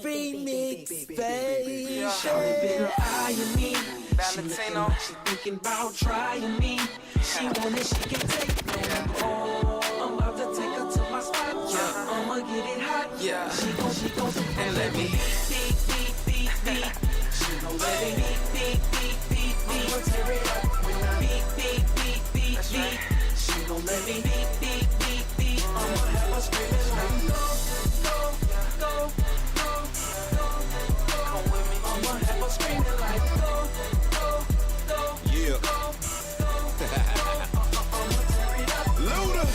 remix, baby. Shawty been eyeing me. Valentino. She thinking about trying me. She want it, she can take no more. I'm about to take her to my spot. Yeah, I'ma get it hot. Yeah, she gon' and let me beat. She gon' let me beat. I'ma tear it up when I beat. She gon' let me beat. I'ma have her screaming like go. Come with me. I'ma have her screaming like go. Yeah. Luda.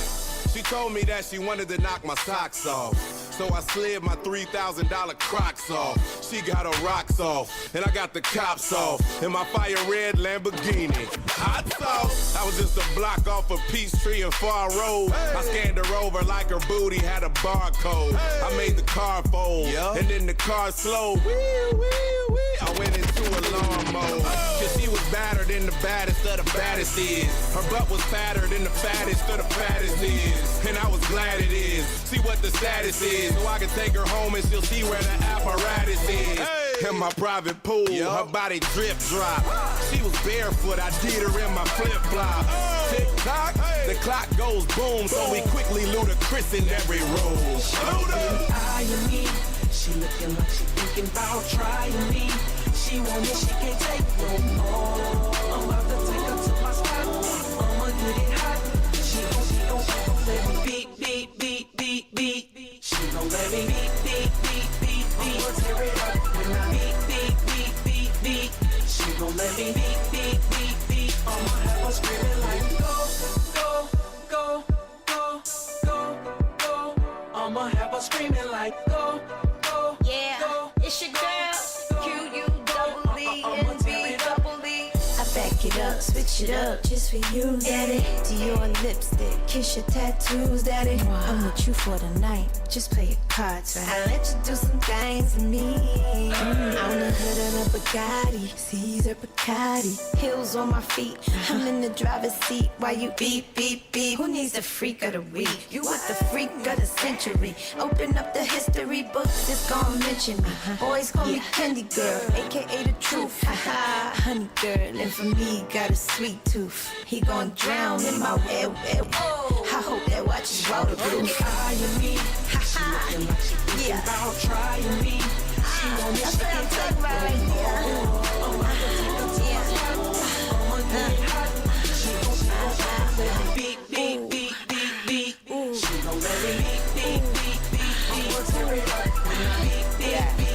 She told me that she wanted to knock my socks off. So I slid my $3,000 Crocs off. She got her rocks off, and I got the cops off. In my fire red Lamborghini. Hot sauce. I was just a block off of Peachtree and Far Road. I scanned her over like her booty had a barcode. I made the car fold, and then the car slowed. I went into alarm mode. Cause she was badder than the baddest of the baddest is. Her butt was fatter than the fattest of the fattest is. And I was glad it is. See what the status is. So I can take her home and she'll see where the apparatus is. In my private pool, her body drip drop. She was barefoot, I did her in my flip flop. Tick tock, the clock goes boom. So we quickly Ludacris in every room. Eyeing me. She looking like she thinking about trying me. She want it, she can't take no more. I'm about to take her to my spot. I'ma get it hot. She gon' let me beat. She gon' let me beat. I'ma tear it up when I beat. She gon' let me beat. I'ma have her screaming like go. I'ma have her screaming like go. Yeah, it's your girl, Q-U-E-E-N-B-E. I back it up, switch it up, just for you, daddy. Dior lipstick, kiss your tattoos, daddy. I'm with you for the night, just play your cards right. I let you do some things to me. I'm the hood of the Bugatti, Caesar Piccati, heels on my feet. I'm in the driver's seat while you beep. Who needs the freak of the week? You with the freak of the century. Open up the history books, it's gon' mention me. Boys call me Candy Girl, aka the truth. Honey girl, and for me, got a sweet tooth. He gon' drown in my well. I hope that watch is waterproof. Eyeing me. She looking like she thinking about trying me. She want it, she can't take no more. I'ma take her to my spot. I'ma get it hot. She gon' let me beat. She gon' let me beat. I'ma tear it up when I beat.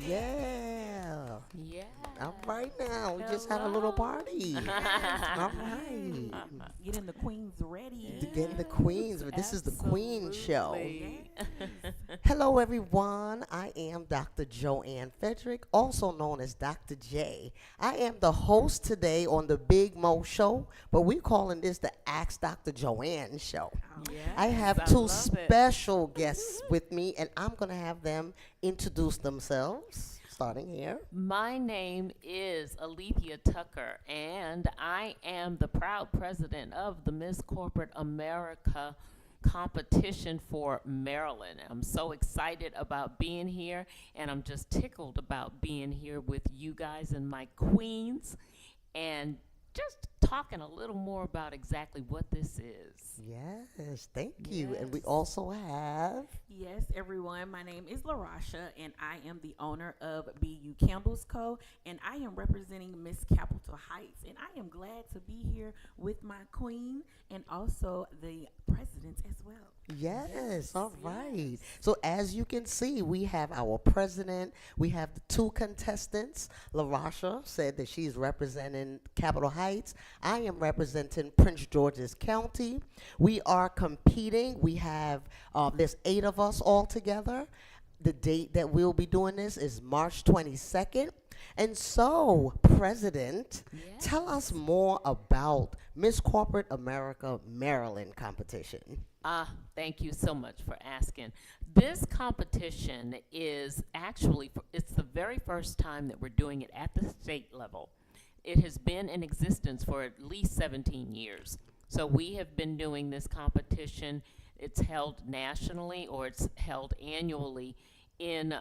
Yeah. All right now, we just had a little party. All right. Getting the queens ready. Getting the queens. This is the Queen Show. Hello, everyone. I am Dr. Joanne Frederick, also known as Dr. J. I am the host today on the Big Mo Show, but we're calling this the Ask Dr. Joanne Show. I have two special guests with me, and I'm going to have them introduce themselves. Starting here. My name is Alethea Tucker, and I am the proud president of the Miss Corporate America competition for Maryland. I'm so excited about being here, and I'm just tickled about being here with you guys and my queens, and just talking a little more about exactly what this is. Yes, thank you. And we also have... Yes, everyone. My name is LaRasha, and I am the owner of BU Campbell's Co., and I am representing Miss Capitol Heights, and I am glad to be here with my queen and also the president as well. Yes, all right. So as you can see, we have our president. We have the two contestants. LaRasha said that she's representing Capitol Heights. I am representing Prince George's County. We are competing. We have, there's 8 of us all together. The date that we'll be doing this is March 22nd. And so, President, tell us more about Miss Corporate America Maryland competition. Thank you so much for asking. This competition is actually, it's the very first time that we're doing it at the state level. It has been in existence for at least 17 years. So we have been doing this competition It's held nationally, or it's held annually in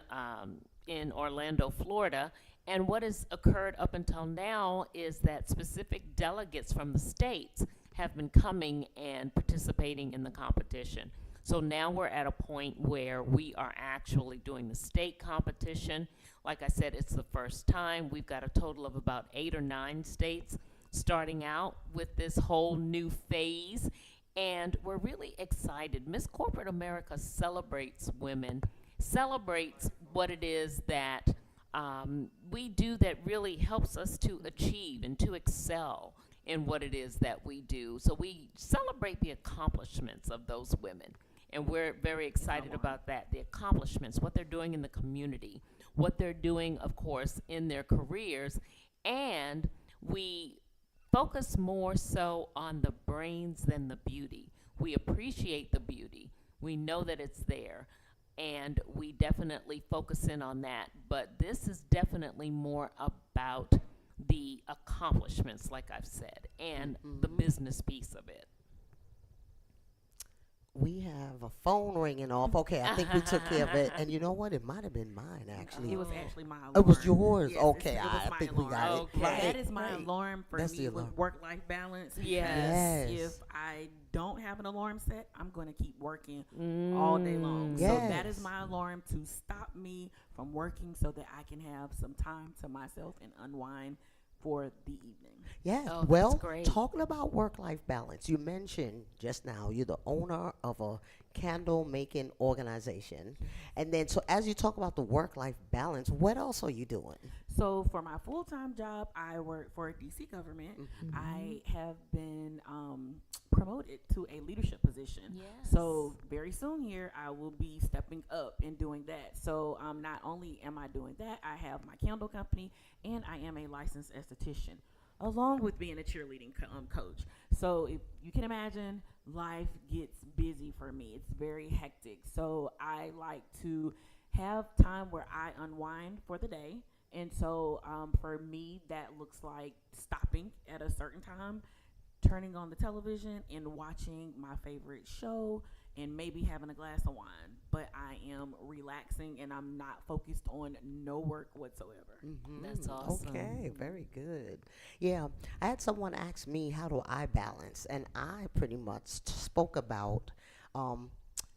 Orlando, Florida. And what has occurred up until now is that specific delegates from the states have been coming and participating in the competition. So now we're at a point where we are actually doing the state competition. Like I said, it's the first time. We've got a total of about 8 or 9 states starting out with this whole new phase. And we're really excited. Miss Corporate America celebrates women, celebrates what it is that we do that really helps us to achieve and to excel in what it is that we do. So we celebrate the accomplishments of those women. And we're very excited about that. The accomplishments, what they're doing in the community, what they're doing, of course, in their careers. And we focus more so on the brains than the beauty. We appreciate the beauty. We know that it's there. And we definitely focus in on that. But this is definitely more about the accomplishments, like I've said, and the business piece of it. We have a phone ringing off. Okay, I think we took care of it. And you know what? It might have been mine, actually. It was actually my alarm. It was yours? Yes, Okay, it was I my think alarm. we got it. Okay. Right. That is my Right. alarm for That's the me alarm. with work-life balance. Because Yes. Yes. if I don't have an alarm set, I'm going to keep working all day long. Yes. So that is my alarm to stop me from working so that I can have some time to myself and unwind for the evening. Yeah. Oh, that's Well, great. talking about work-life balance, you mentioned just now you're the owner of a candle making organization. And then, so as you talk about the work-life balance, what else are you doing? So for my full-time job, I work for DC government. I have been promoted to a leadership position. Yes. So very soon here, I will be stepping up and doing that. So not only am I doing that, I have my candle company, and I am a licensed esthetician, along with being a cheerleading coach. So if you can imagine, life gets busy for me. It's very hectic. So I like to have time where I unwind for the day. And so for me, that looks like stopping at a certain time, turning on the television and watching my favorite show, and maybe having a glass of wine. But I am relaxing, and I'm not focused on no work whatsoever. That's awesome. Okay, very good. Yeah, I had someone ask me, how do I balance? And I pretty much spoke about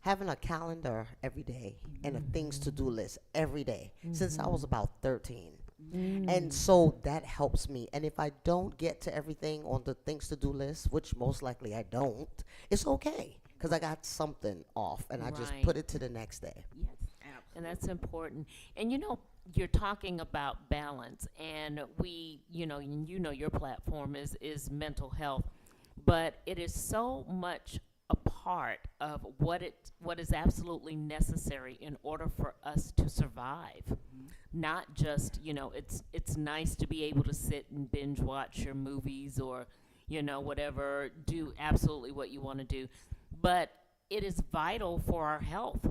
having a calendar every day and a things to do list every day since I was about 13. And so that helps me. And if I don't get to everything on the things to do list, which most likely I don't, it's okay because I got something off and I just Right. put it to the next day. Yes, absolutely. And that's important. And you're talking about balance, and your platform is mental health, but it is so much a part of what is absolutely necessary in order for us to survive. Not just, it's nice to be able to sit and binge watch your movies or, whatever, do absolutely what you want to do. But it is vital for our health.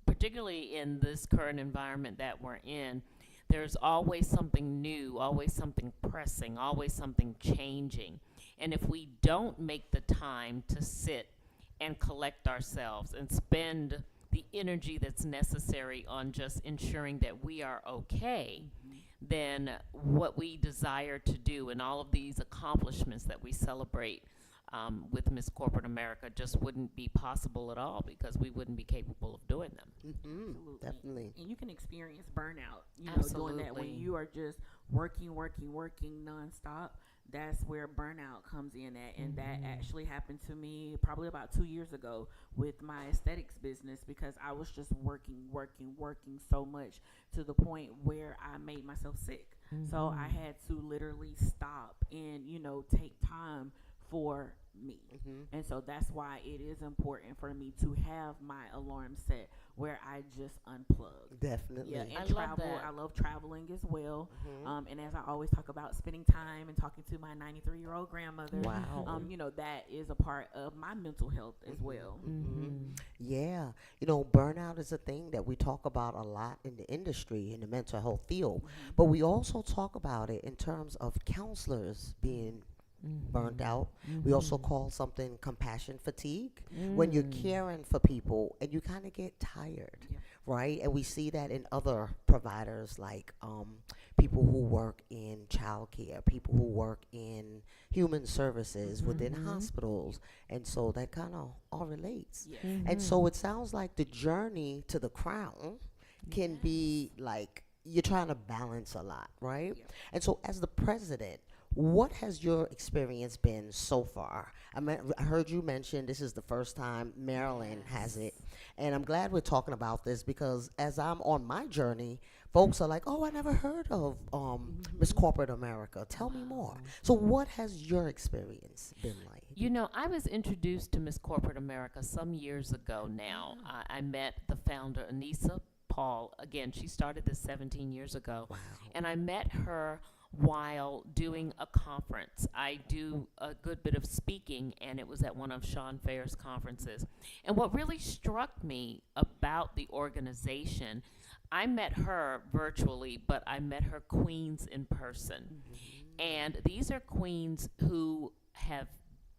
Particularly in this current environment that we're in, there's always something new, always something pressing, always something changing. And if we don't make the time to sit and collect ourselves and spend the energy that's necessary on just ensuring that we are okay, then what we desire to do and all of these accomplishments that we celebrate with Miss Corporate America just wouldn't be possible at all because we wouldn't be capable of doing them. Absolutely. Definitely. And you can experience burnout, doing that when Absolutely. you are just working nonstop. That's where burnout comes in at. And that actually happened to me probably about 2 years ago with my aesthetics business, because I was just working so much to the point where I made myself sick. So I had to literally stop and, take time for me. And so that's why it is important for me to have my alarm set where I just unplug. Definitely. Yeah, and I love travel. that. I love traveling as well. And as I always talk about, spending time and talking to my 93-year-old grandmother. Wow. That is a part of my mental health as well. Yeah. Burnout is a thing that we talk about a lot in the industry, in the mental health field. But we also talk about it in terms of counselors being burnt out. We also call something compassion fatigue, when you're caring for people and you kind of get tired, right? And we see that in other providers, like people who work in childcare, people who work in human services within hospitals. And so that kind of all relates. And so it sounds like the journey to the crown can be like you're trying to balance a lot, right? And so as the president, what has your experience been so far? I heard you mention this is the first time Maryland has it. And I'm glad we're talking about this because as I'm on my journey, folks are like, oh, I never heard of Miss Corporate America. Tell me more. So what has your experience been like? You know, I was introduced to Miss Corporate America some years ago now. I met the founder, Anissa Paul. Again, she started this 17 years ago. Wow. And I met her while doing a conference. I do a good bit of speaking, and it was at one of Sean Fair's conferences. And what really struck me about the organization, I met her virtually, but I met her queens in person. And these are queens who have,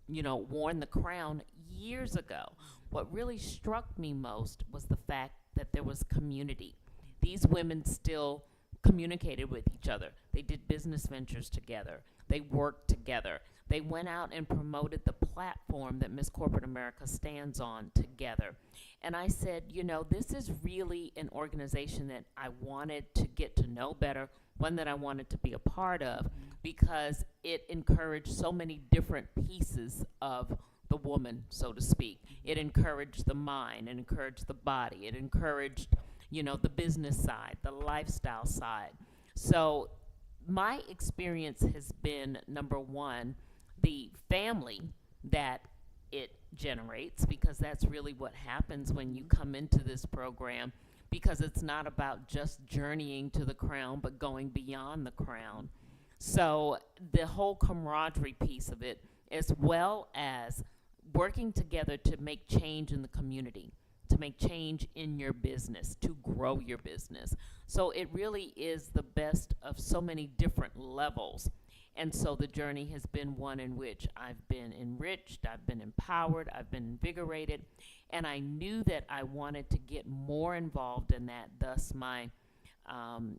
you know, worn the crown years ago. What really struck me most was the fact that there was community. These women still communicated with each other. They did business ventures together. They worked together. They went out and promoted the platform that Miss Corporate America stands on together. And I said, you know, this is really an organization that I wanted to get to know better, one that I wanted to be a part of, because it encouraged so many different pieces of the woman, so to speak. It encouraged the mind, it encouraged the body, it encouraged, you know, the business side, the lifestyle side. So my experience has been, number one, the family that it generates, because that's really what happens when you come into this program, because it's not about just journeying to the crown, but going beyond the crown. So the whole camaraderie piece of it, as well as working together to make change in the community, to make change in your business, to grow your business. So it really is the best of so many different levels. And so the journey has been one in which I've been enriched, I've been empowered, I've been invigorated, and I knew that I wanted to get more involved in that, thus my,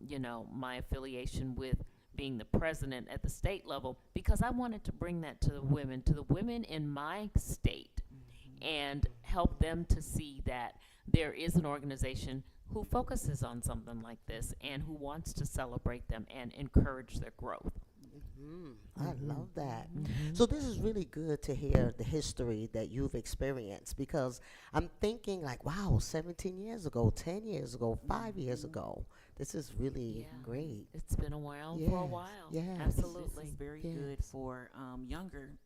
you know, my affiliation with being the president at the state level, because I wanted to bring that to the women in my state, and help them to see that there is an organization who focuses on something like this and who wants to celebrate them and encourage their growth. I love that. So this is really good to hear the history that you've experienced, because I'm thinking like, wow, 17 years ago, 10 years ago, 5 years ago. This is really great. It's been a while for a while. Yes. Absolutely, Absolutely. this is very Yes. good for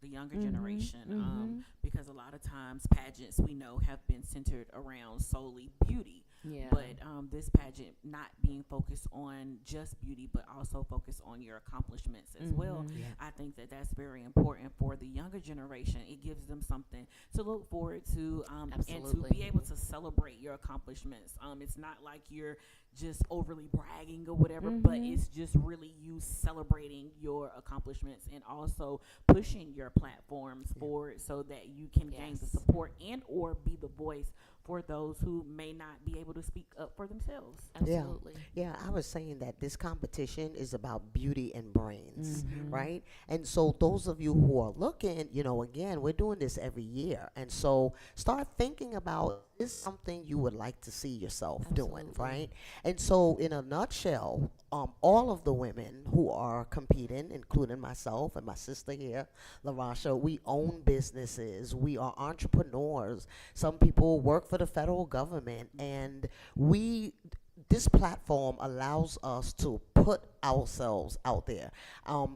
the younger generation, because a lot of times pageants we know have been centered around solely beauty. Yeah. But this pageant not being focused on just beauty, but also focused on your accomplishments as well. I think that that's very important for the younger generation. It gives them something to look forward to, and to Absolutely. be able to celebrate your accomplishments. It's not like you're just overly bragging or whatever, but it's just really you celebrating your accomplishments and also pushing your platforms forward so that you can gain the support and or be the voice for those who may not be able to speak up for themselves. Absolutely. Yeah, I was saying that this competition is about beauty and brains, right? And so those of you who are looking, you know, again, we're doing this every year. And so start thinking about, is something you would like to see yourself doing, right? And so in a nutshell, all of the women who are competing, including myself and my sister here, LaRasha, we own businesses. We are entrepreneurs. Some people work for the federal government, and this platform allows us to put ourselves out there.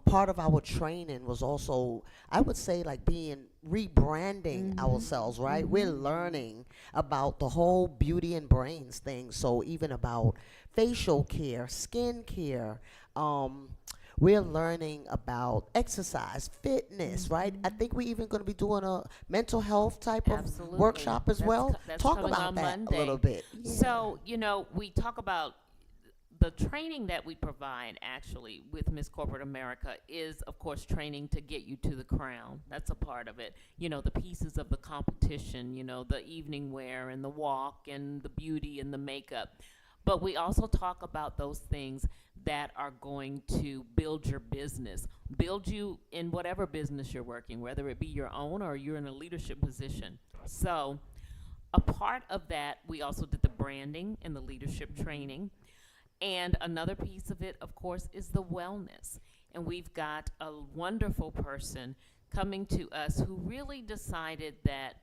Part of our training was also, I would say, like rebranding ourselves, right? We're learning about the whole beauty and brains thing. So even about facial care, skin care, we're learning about exercise, fitness, right? I think we're even going to be doing a mental health type Absolutely. of workshop as well. That's Talk coming about on that Monday. a little bit. So, you know, we talk about the training that we provide actually with Miss Corporate America is, of course, training to get you to the crown. That's a part of it. The pieces of the competition, the evening wear and the walk and the beauty and the makeup. But we also talk about those things that are going to build your business, build you in whatever business you're working, whether it be your own or you're in a leadership position. So a part of that, we also did the branding and the leadership training. And another piece of it, of course, is the wellness. And we've got a wonderful person coming to us who really decided that,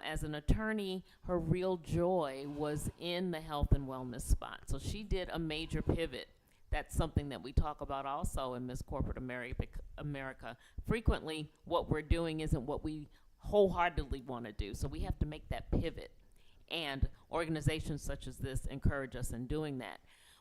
as an attorney, her real joy was in the health and wellness spot. So she did a major pivot. That's something that we talk about also in Miss Corporate America. Frequently, what we're doing isn't what we wholeheartedly want to do. So we have to make that pivot. And organizations such as this encourage us in doing that.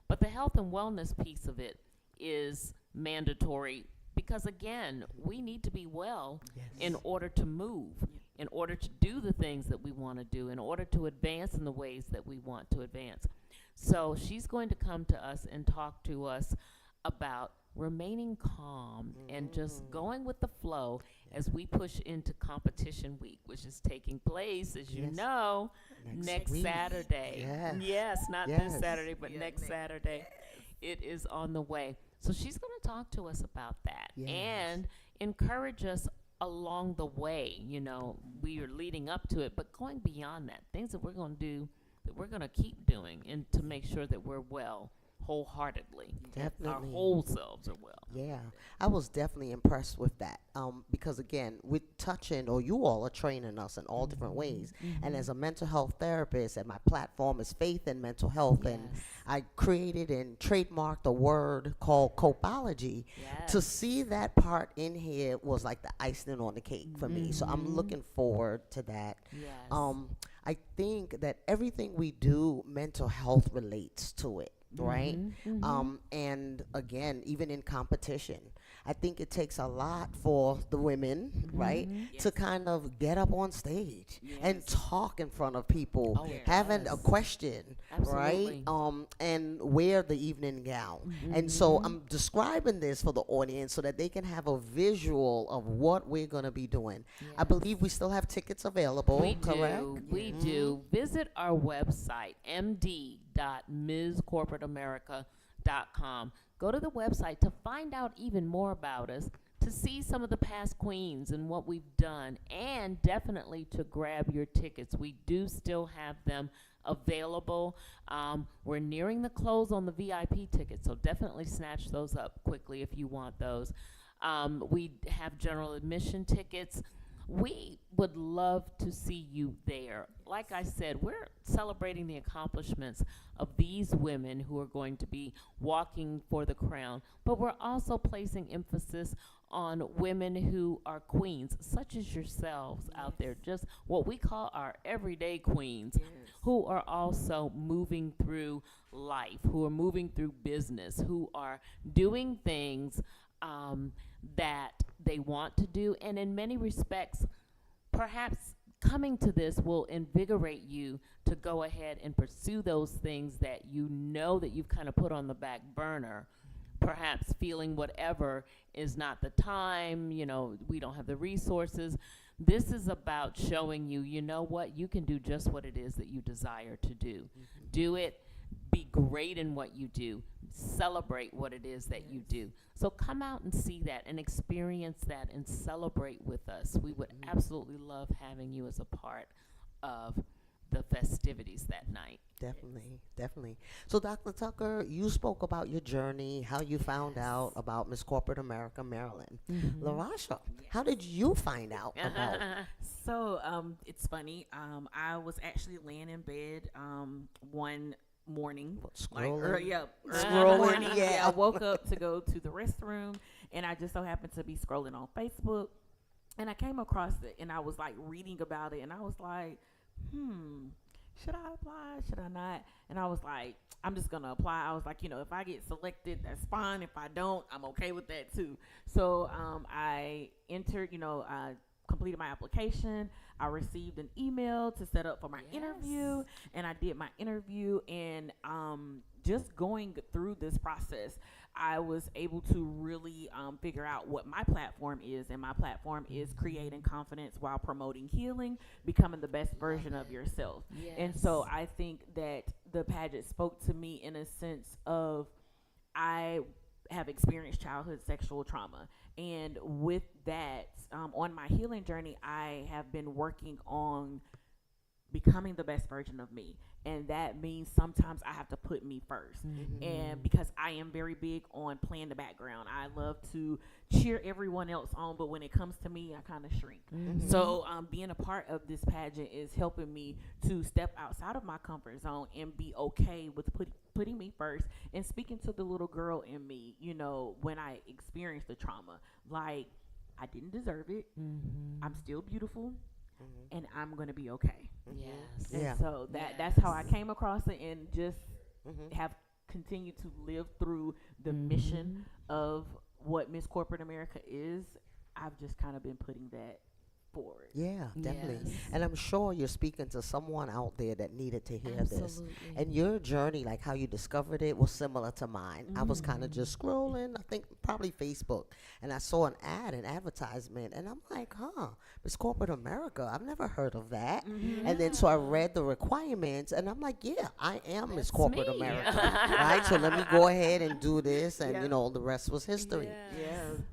But the health and wellness piece of it is mandatory because, again, we need to be well in order to move, in order to do the things that we want to do, in order to advance in the ways that we want to advance. So she's going to come to us and talk to us about remaining calm and just going with the flow as we push into competition week, which is taking place, as you know, next week. Saturday. Yes, not this Saturday, but next Saturday. It is on the way. So she's going to talk to us about that and encourage us along the way. We are leading up to it, but going beyond that, things that we're going to do, that we're going to keep doing, and to make sure that we're well wholeheartedly. Definitely. Our whole selves are well. Yeah, I was definitely impressed with that because, again, we're touching, or you all are training us in all different ways. And as a mental health therapist, and my platform is Faith in Mental Health, and I created and trademarked a word called Copology. To see that part in here was like the icing on the cake for me. So I'm looking forward to that. I think that everything we do, mental health relates to it. Right? And again, even in competition, I think it takes a lot for the women, right, to kind of get up on stage and talk in front of people, having a question, right, and wear the evening gown. And so I'm describing this for the audience so that they can have a visual of what we're going to be doing. I believe we still have tickets available, correct? We do. Visit our website, md.mscorporateamerica.com. Go to the website to find out even more about us, to see some of the past queens and what we've done, and definitely to grab your tickets. We do still have them available. We're nearing the close on the VIP tickets, so definitely snatch those up quickly if you want those. We have general admission tickets. We would love to see you there. Like I said, we're celebrating the accomplishments of these women who are going to be walking for the crown, but we're also placing emphasis on women who are queens, such as yourselves out there, just what we call our everyday queens, who are also moving through life, who are moving through business, who are doing things that they want to do, and in many respects, perhaps coming to this will invigorate you to go ahead and pursue those things that you know that you've kind of put on the back burner, perhaps feeling whatever is not the time, we don't have the resources. This is about showing you, you know what, you can do just what it is that you desire to do. Do it. Be great in what you do. Celebrate what it is that you do. So come out and see that and experience that and celebrate with us. We would absolutely love having you as a part of the festivities that night. Definitely. So, Dr. Tucker, you spoke about your journey, how you found out about Miss Corporate America, Maryland. LaRasha, how did you find out about? So, it's funny. I was actually laying in bed one morning, Scrolling. early Scrolling, morning. yeah. I woke up to go to the restroom, and I just so happened to be scrolling on Facebook, and I came across it, and I was like reading about it, and I was like, should I apply? Should I not? And I was like, I'm just gonna apply. I was like, if I get selected, that's fine. If I don't, I'm okay with that too. So I entered, I completed my application. I received an email to set up for my interview, and I did my interview, and just going through this process, I was able to really figure out what my platform is, and my platform is creating confidence while promoting healing, becoming the best version of yourself. And so I think that the pageant spoke to me in a sense of, I have experienced childhood sexual trauma, and with that, on my healing journey, I have been working on becoming the best version of me, and that means sometimes I have to put me first. And because I am very big on playing the background, I love to cheer everyone else on, but when it comes to me, I kind of shrink. So being a part of this pageant is helping me to step outside of my comfort zone and be okay with putting me first, and speaking to the little girl in me, you know, when I experienced the trauma, like, I didn't deserve it. I'm still beautiful, and I'm gonna be okay. And so that's how I came across it, and just have continued to live through the mission of what Miss Corporate America is. I've just kind of been putting that forward. Yeah, definitely. And I'm sure you're speaking to someone out there that needed to hear this. And your journey, like how you discovered it, was similar to mine. I was kind of just scrolling, I think probably Facebook, and I saw an advertisement, and I'm like, Miss Corporate America, I've never heard of that. And then so I read the requirements, and I'm like, yeah, I am Miss Corporate America. Right? So let me go ahead and do this, and you know, the rest was history.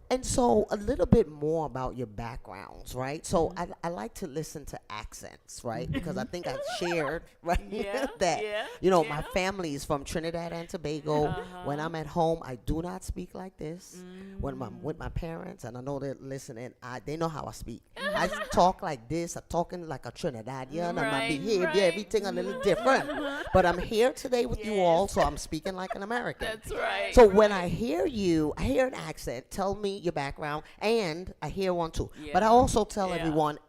And so a little bit more about your backgrounds, right? So I like to listen to accents, right? Because I think I've shared, right, that, you know, my family is from Trinidad and Tobago. When I'm at home, I do not speak like this. When I'm with my parents, and I know they're listening, they know how I speak. I talk like this. I'm talking like a Trinidadian, and my behavior, everything a little different. But I'm here today with you all, so I'm speaking like an American. That's right. So when I hear you, I hear an accent. Tell me your background, and I hear one too. But I also tell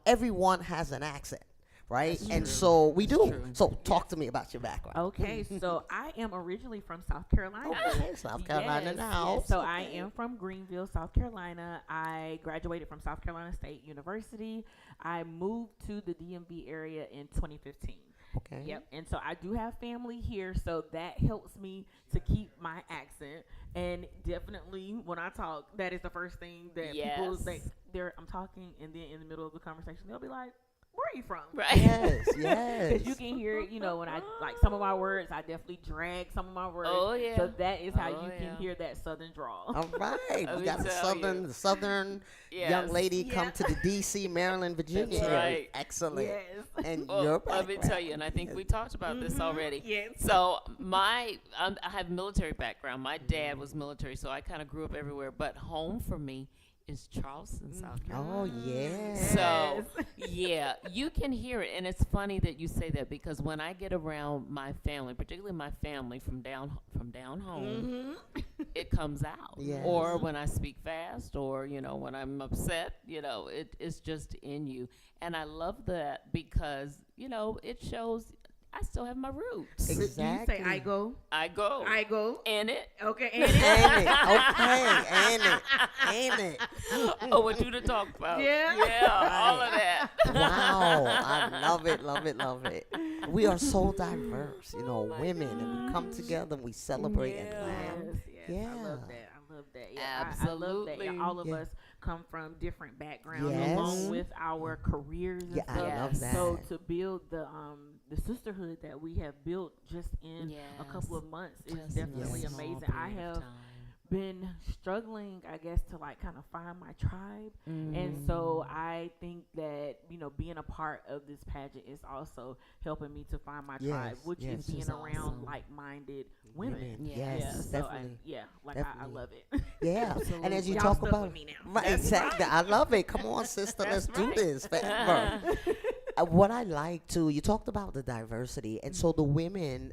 everyone has an accent, right? And so we do. So talk to me about your background. Okay, so I am originally from South Carolina. Okay, South Carolina now. So I am from Greenville, South Carolina. I graduated from South Carolina State University. I moved to the DMV area in 2015. Okay. Yep. And so I do have family here, so that helps me to keep my accent. And definitely when I talk, that is the first thing that people say. I'm talking, and then in the middle of the conversation, they'll be like, "Where are you from?" Right. Yes, yes. Because you can hear, you know, when I like some of my words, I definitely drag some of my words. Oh yeah. So that is how you can hear that Southern drawl. All right. We got the southern young lady come to the D.C., Maryland, Virginia. That's right. Excellent. Yes. And Well, your let me background. tell you, and I think we talked about this already. Yes. So I have military background. My dad was military, so I kind of grew up everywhere. But home for me is Charleston, South Carolina. Oh, yeah. So, yeah, you can hear it. And it's funny that you say that, because when I get around my family, particularly my family from down home, it comes out. Yes. Or when I speak fast, or, you know, when I'm upset, you know, it's just in you. And I love that because, you know, it shows I still have my roots. Exactly. Do you say I go? I go. I go. In it. Okay. Ain't it? Okay. Ain't it? Oh, what you to talk about? Yeah. Yeah, all of that. Wow. I love it, love it, love it. We are so diverse, you know, women, and we come together and we celebrate and laugh. Yes, Yeah. I love that. I love that. Yeah, I love that. Absolutely. Yeah, all of Yeah. us come from different backgrounds, Yes. along with our careers and Yeah, I stuff. love that. So to build the sisterhood that we have built just in a couple of months is Just definitely in a small amazing. I period of have time. been struggling, I guess, to like kind of find my tribe. And so I think that, you know, being a part of this pageant is also helping me to find my tribe, Yes, which yes. is being Which is around awesome. like-minded women. Yes, Yeah, so definitely. I Definitely. love it. Yeah. And as you Y'all talk stuck about with me now. right, exactly. I love it. Come on, sister, let's do this forever. What I like too, you talked about the diversity, and so the women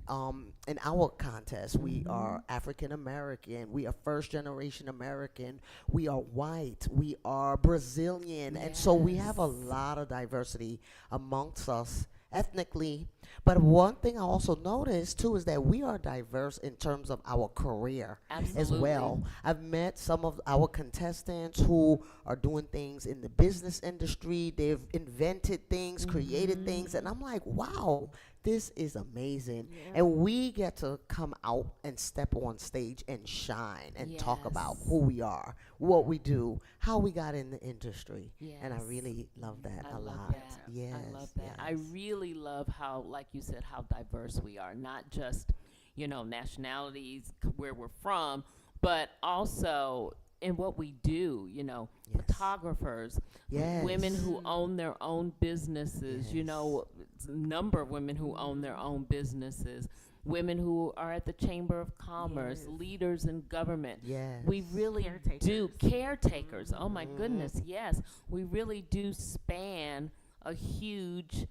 in our contest, we are African American, we are first generation American, we are white, we are Brazilian, and so we have a lot of diversity amongst us ethnically. But one thing I also noticed too is that we are diverse in terms of our career as Absolutely. well. I've met some of our contestants who are doing things in the business industry. They've invented things, created things, and I'm like, wow, this is amazing. Yeah. And we get to come out and step on stage and shine and talk about who we are, what we do, how we got in the industry. And I Yes. really love that I a love lot. that. Yes. I love that. I yes. really love how, like you said, how diverse we are. Not just, nationalities, where we're from, but also in what we do. Yes. Photographers, Yes. women who own their own businesses. It's a number of women who own their own businesses. Women who are at the Chamber of Commerce, Yes. leaders in government. Yes. We really do Caretakers. caretakers. Oh my goodness, yes. We really do span a huge,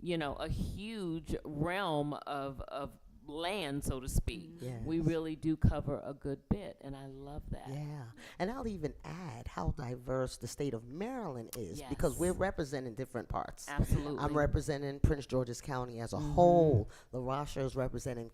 a huge realm of land, so to speak. Yes. We really do cover a good bit, and I love that. Yeah, and I'll even add how diverse the state of Maryland is because Yes. we're representing different parts. Absolutely. I'm representing Prince George's County as a whole. LaRasha is representing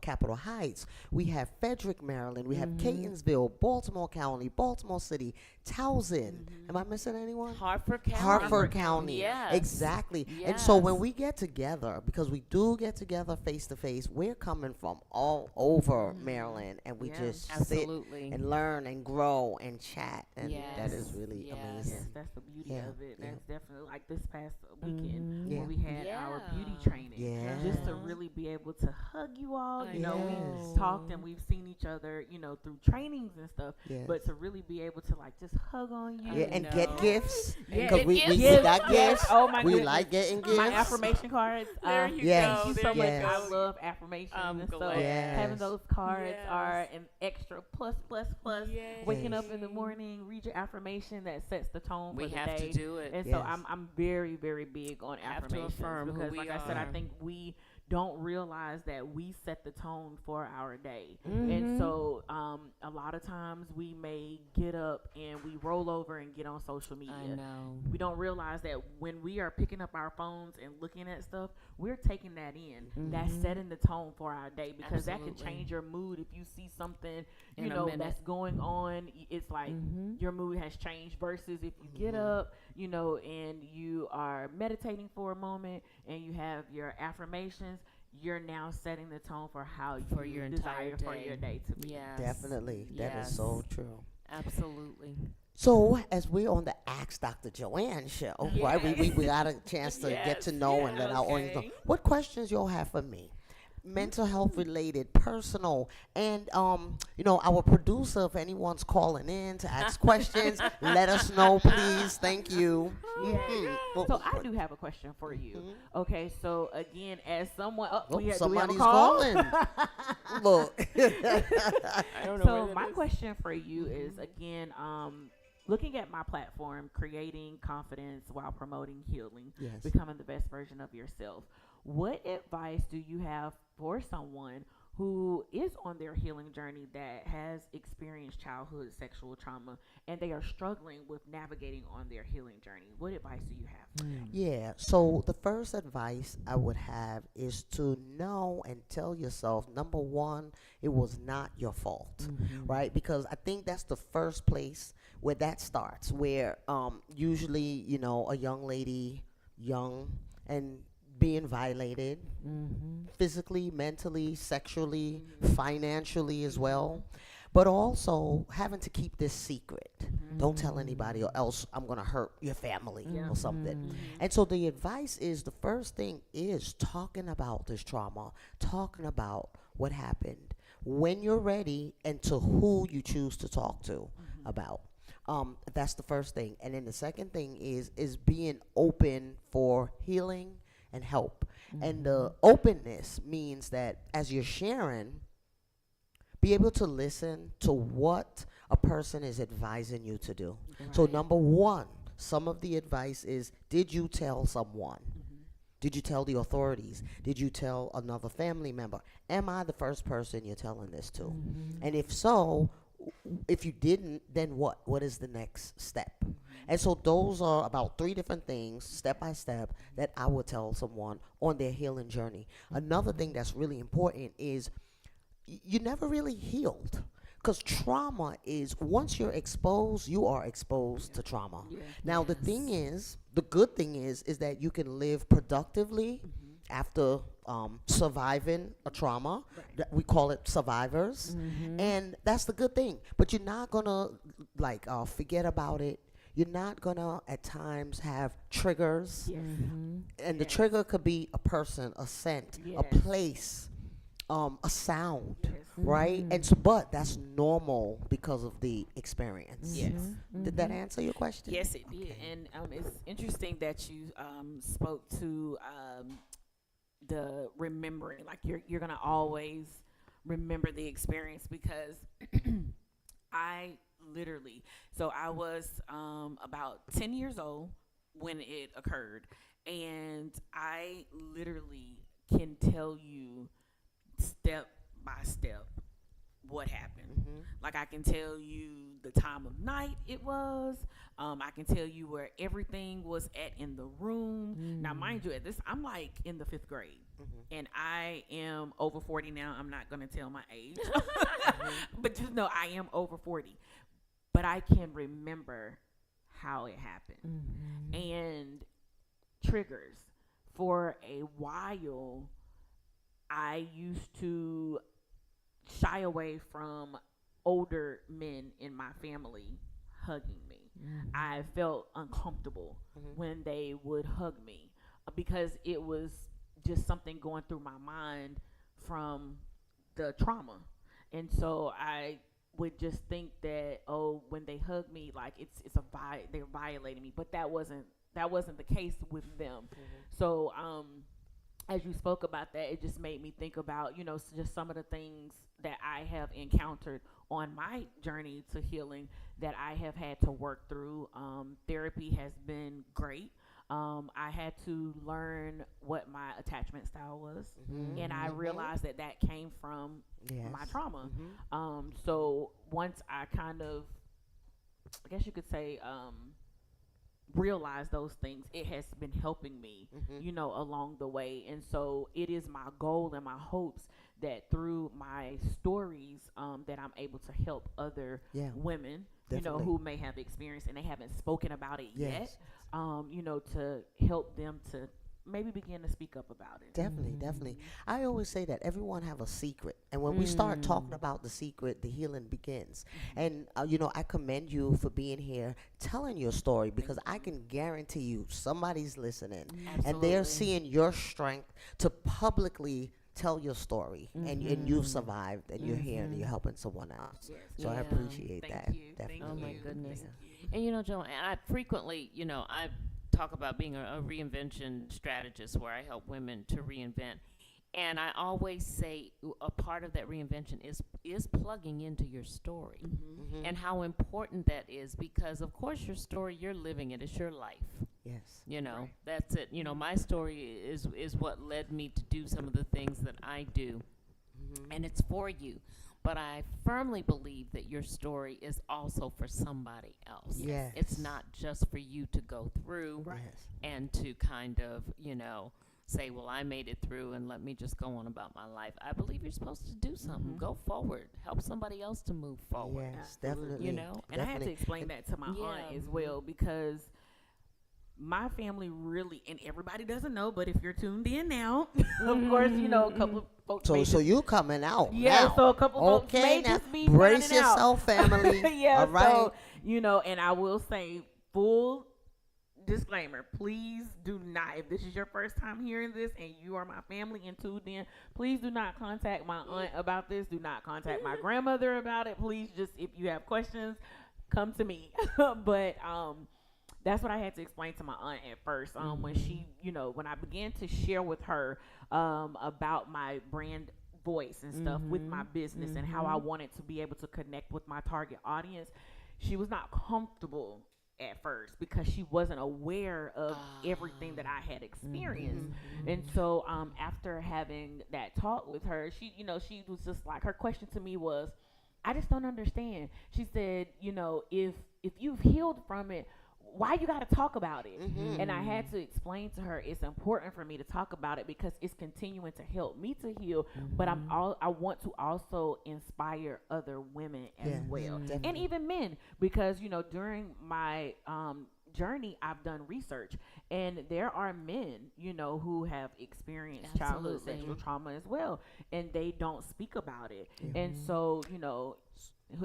Capitol Heights. We have Frederick, Maryland. We have Catonsville, Baltimore County, Baltimore City, Towson. Am I missing anyone? Hartford County. Hartford County. Yes. Exactly. And so when Yes. we get together, because we do get together face to face, we're coming from all over Maryland and we Yeah. just Absolutely. sit and learn and grow and chat. And that is Yes. really Yes. amazing. Yes, that's the beauty Yeah, of it. yeah. That's definitely like this past weekend Yeah. when we had our beauty Yeah. training. Yeah. Just to really be able to hug you all. I You know, Yes. we talked and we've seen each other, through trainings and stuff. Yes. But to really be able to like just hug on you. I Yeah, and know. get gifts. Yeah. Because Get we gifts. got Yes. gifts. Oh my We goodness. like getting gifts. My affirmation cards. There you Yes. Thank you go. so There much. you I go. love affirmations. I'm and so glad. having Yes. those cards Yes. are an extra plus. Yay. Waking up in the morning, read your affirmation that sets the tone We for the have day. to do it. And Yes. so I'm very, very big on Have to affirmations affirm who because, we like I said, I are. think we don't realize that we set the tone for our day. Mm-hmm. And so a lot of times we may get up and we roll over and get on social media. I know. We don't realize that when we are picking up our phones and looking at stuff, we're taking that in. That's setting the tone for our day because that can Absolutely. change your mood if you see something, In a minute. that's going on. It's like your mood has changed versus if you get up, and you are meditating for a moment and you have your affirmations, you're now setting the tone for how For you your desire entire for day. your day to be. Yes. Definitely. That is Yes. so true. Absolutely. So, as we're on the Ask Dr. Joanne show, right? We got a chance to get to know and let our audience know. okay. What questions y'all have for me? Mental health related, personal, and our producer, if anyone's calling in to ask questions, let us know, please. Thank you. Mhm. So I do have a question for you. Okay, so again, as someone, Oh, do we have a somebody's call? calling. Look. I don't know. So where my that is. question for you is again, looking at my platform, creating confidence while promoting healing, Yes. becoming the best version of yourself. What advice do you have for someone who is on their healing journey that has experienced childhood sexual trauma and they are struggling with navigating on their healing journey? What advice do you have? Yeah. So the first advice I would have is to know and tell yourself, number one, it was not your fault, right? Because I think that's the first place where that starts, where usually, a young lady, young and being violated physically, mentally, sexually, financially as well, but also having to keep this secret. Don't tell anybody or else I'm going to hurt your family or something. And so the advice is, the first thing is talking about this trauma, talking about what happened, when you're ready, and to who you choose to talk to about. That's the first thing. And then the second thing is being open for healing and help. And the openness means that as you're sharing, be able to listen to what a person is advising you to do. So number one, some of the advice is, did you tell someone? Did you tell the authorities? Did you tell another family member? Am I the first person you're telling this to? And if so, if you didn't, then what? What is the next step? And so those are about 3 different things, step by step, that I would tell someone on their healing journey. Another thing that's really important is you never really healed. Because trauma is, once you're exposed, you are exposed to trauma. Now, the thing is, the good thing is that you can live productively after surviving a trauma. We call it survivors, and that's the good thing. But you're not gonna like forget about it. You're not gonna at times have triggers, and the trigger could be a person, a scent, a place, a sound, right? And so, but that's normal because of the experience. Yes. Did that answer your question? Yes, it did. And it's interesting that you spoke to the remembering. Like you're gonna always remember the experience, because I literally, so I was about 10 years old when it occurred, and I literally can tell you step by step what happened. Like I can tell you the time of night it was. I can tell you where everything was at in the room. Now, mind you, at this, I'm like in the 5th grade, and I am over 40 now. I'm not gonna tell my age, but just know I am over 40. But I can remember how it happened, and triggers. For a while, I used to shy away from older men in my family hugging me. I felt uncomfortable when they would hug me, because it was just something going through my mind from the trauma. And so I would just think that, oh, when they hug me, like they're violating me. But that wasn't the case with them. So as you spoke about that, it just made me think about, just some of the things that I have encountered on my journey to healing that I have had to work through. Therapy has been great. I had to learn what my attachment style was, and I realized that came from my trauma. So once I kind of, I guess you could say, realize those things, it has been helping me, along the way. And so it is my goal and my hopes that through my stories, that I'm able to help other women, who may have experienced and they haven't spoken about it yet, to help them to maybe begin to speak up about it. Definitely. I always say that everyone have a secret, and when we start talking about the secret, the healing begins. And I commend you for being here, telling your story, because I can guarantee you somebody's listening, and they're seeing your strength to publicly tell your story, and you've survived, and you're here, and you're helping someone else. So I appreciate Thank that. you. Definitely. Oh my goodness. And Joan, I frequently, I talk about being a reinvention strategist, where I help women to reinvent. And I always say a part of that reinvention is plugging into your story, and how important that is, because of course your story, you're living it, it's your life. Yes. That's it. My story is what led me to do some of the things that I do, and it's for you. But I firmly believe that your story is also for somebody else. Yes. It's not just for you to go through and to kind of, say, well, I made it through and let me just go on about my life. I believe you're supposed to do something. Go forward. Help somebody else to move forward. Yes, definitely. And I had to explain that to my aunt as well, because my family really, and everybody doesn't know, but if you're tuned in now, of course, a couple of folks. So you coming out? Yeah. Now. So a couple of folks may now just be brace finding out. yourself, family. Yeah. All right. So and I will say, full disclaimer: please do not, if this is your first time hearing this and you are my family and tuned in, please do not contact my aunt about this. Do not contact my grandmother about it. Please, just if you have questions, come to me. But that's what I had to explain to my aunt at first. When she, when I began to share with her about my brand voice and stuff with my business and how I wanted to be able to connect with my target audience, she was not comfortable at first, because she wasn't aware of everything that I had experienced. And so after having that talk with her, she was just like, her question to me was, I just don't understand. She said, if you've healed from it, why you got to talk about it? And I had to explain to her, it's important for me to talk about it because it's continuing to help me to heal, but I want to also inspire other women as well, definitely. and even men, because during my journey, I've done research, And there are men, who have experienced childhood Absolutely. sexual trauma as well, and they don't speak about it. And so,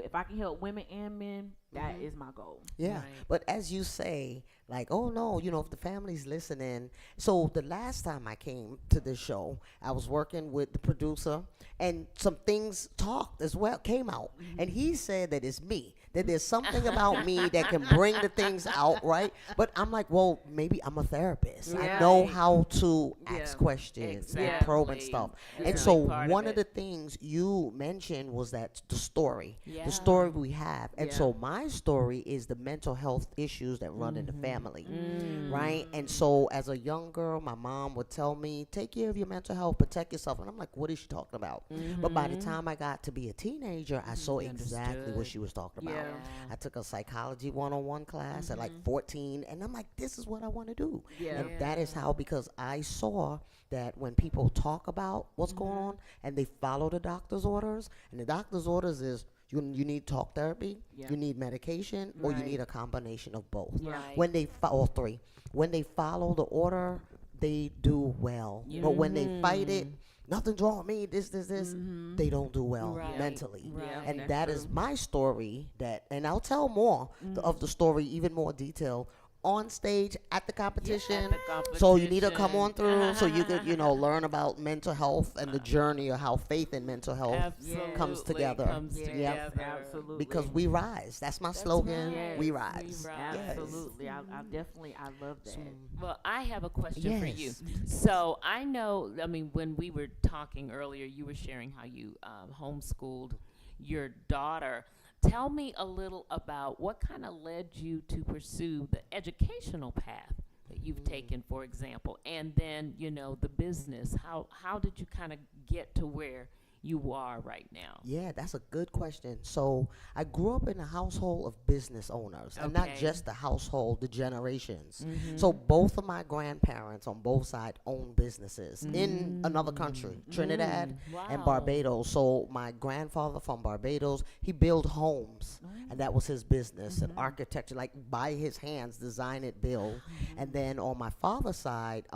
if I can help women and men, that is my goal. Yeah. Right. But as you say, like, oh no, if the family's listening. So the last time I came to this show, I was working with the producer, and some things talked as well, came out. And he said that it's me, that there's something about me that can bring the things out, right? But I'm like, well, maybe I'm a therapist. I know how to ask questions and probe and Exactly. stuff. That's And a so big part of one of it. the things you mentioned was that the story, Yeah. the story we have. And Yeah. so my story is the mental health issues that run in the family, Mm. right? And so as a young girl, my mom would tell me, take care of your mental health, protect yourself. And I'm like, what is she talking about? But by the time I got to be a teenager, I saw exactly what understood. she was talking about. Yeah. I took a psychology 101 class at like 14, and I'm like, this is what I want to do. Yeah. And that is how, because I saw that when people talk about what's going on and they follow the doctor's orders, and the doctor's orders is, you need talk therapy, Yeah. you need medication, or you Right. need a combination of both. Right. When they all three, when they follow the order, they do well. But when they fight it, nothing's wrong with me, this, they don't do well Right. mentally. Right. Yeah, And that's that is true. my story. And I'll tell more of the story, even more detail, on stage at the competition. the So you need to come on competition. through so you could, learn about mental health and the journey of how faith in mental health Absolutely comes together. comes Yes, together. absolutely. Because we rise. That's my slogan. right. We Yes, rise. we rise. Yes. Absolutely. I definitely, I love that. Well, I have a question for you. Yes. So I know, when we were talking earlier, you were sharing how you homeschooled your daughter. Tell me a little about what kind of led you to pursue the educational path that you've taken, for example, and then, the business. How did you kind of get to where you are right now? Yeah, that's a good question. So I grew up in a household of business owners, and not Okay. just the household, the generations. So both of my grandparents on both sides own businesses in another country, Trinidad and Wow. Barbados. So my grandfather from Barbados, he built homes, and that was his business, and architecture, like by his hands, design it, build. And then on my father's side,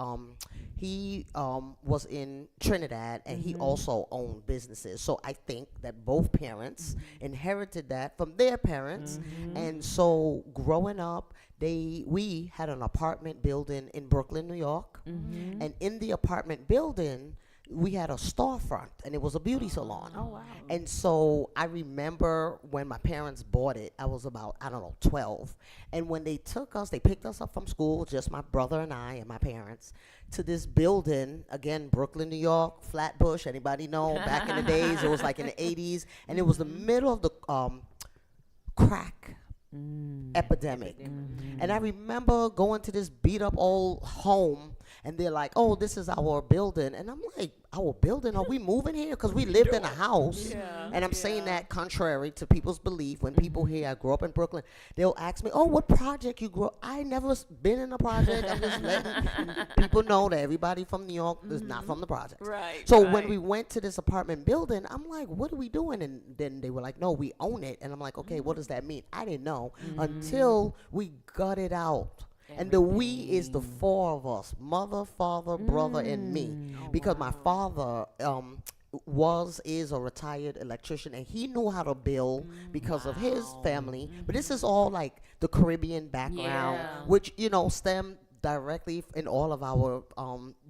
he was in Trinidad, and he also owned businesses. So I think that both parents inherited that from their parents. And so growing up, we had an apartment building in Brooklyn, New York. And in the apartment building, we had a storefront, and it was a beauty salon. Oh, wow. And so I remember when my parents bought it, I was about, 12. And when they picked us up from school, just my brother and I and my parents, to this building, again, Brooklyn, New York, Flatbush. Anybody know? Back in the days, it was like in the 80s. And it was the middle of the crack epidemic. And I remember going to this beat up old home, and they're like, oh, this is our building. And I'm like, our building? Are we moving here? Because we lived in a house. And I'm saying that contrary to people's belief. When people hear I grew up in Brooklyn, they'll ask me, oh, what project you grew up? I never been in a project. I'm just letting people know that everybody from New York is not from the projects. Right, So right. when we went to this apartment building, I'm like, what are we doing? And then they were like, no, we own it. And I'm like, okay, what does that mean? I didn't know until we gutted out. And the we is the four of us: mother, father, brother, and me. Because my father is a retired electrician, and he knew how to build because of his family. But this is all like the Caribbean background, Yeah. which stemmed directly in all of our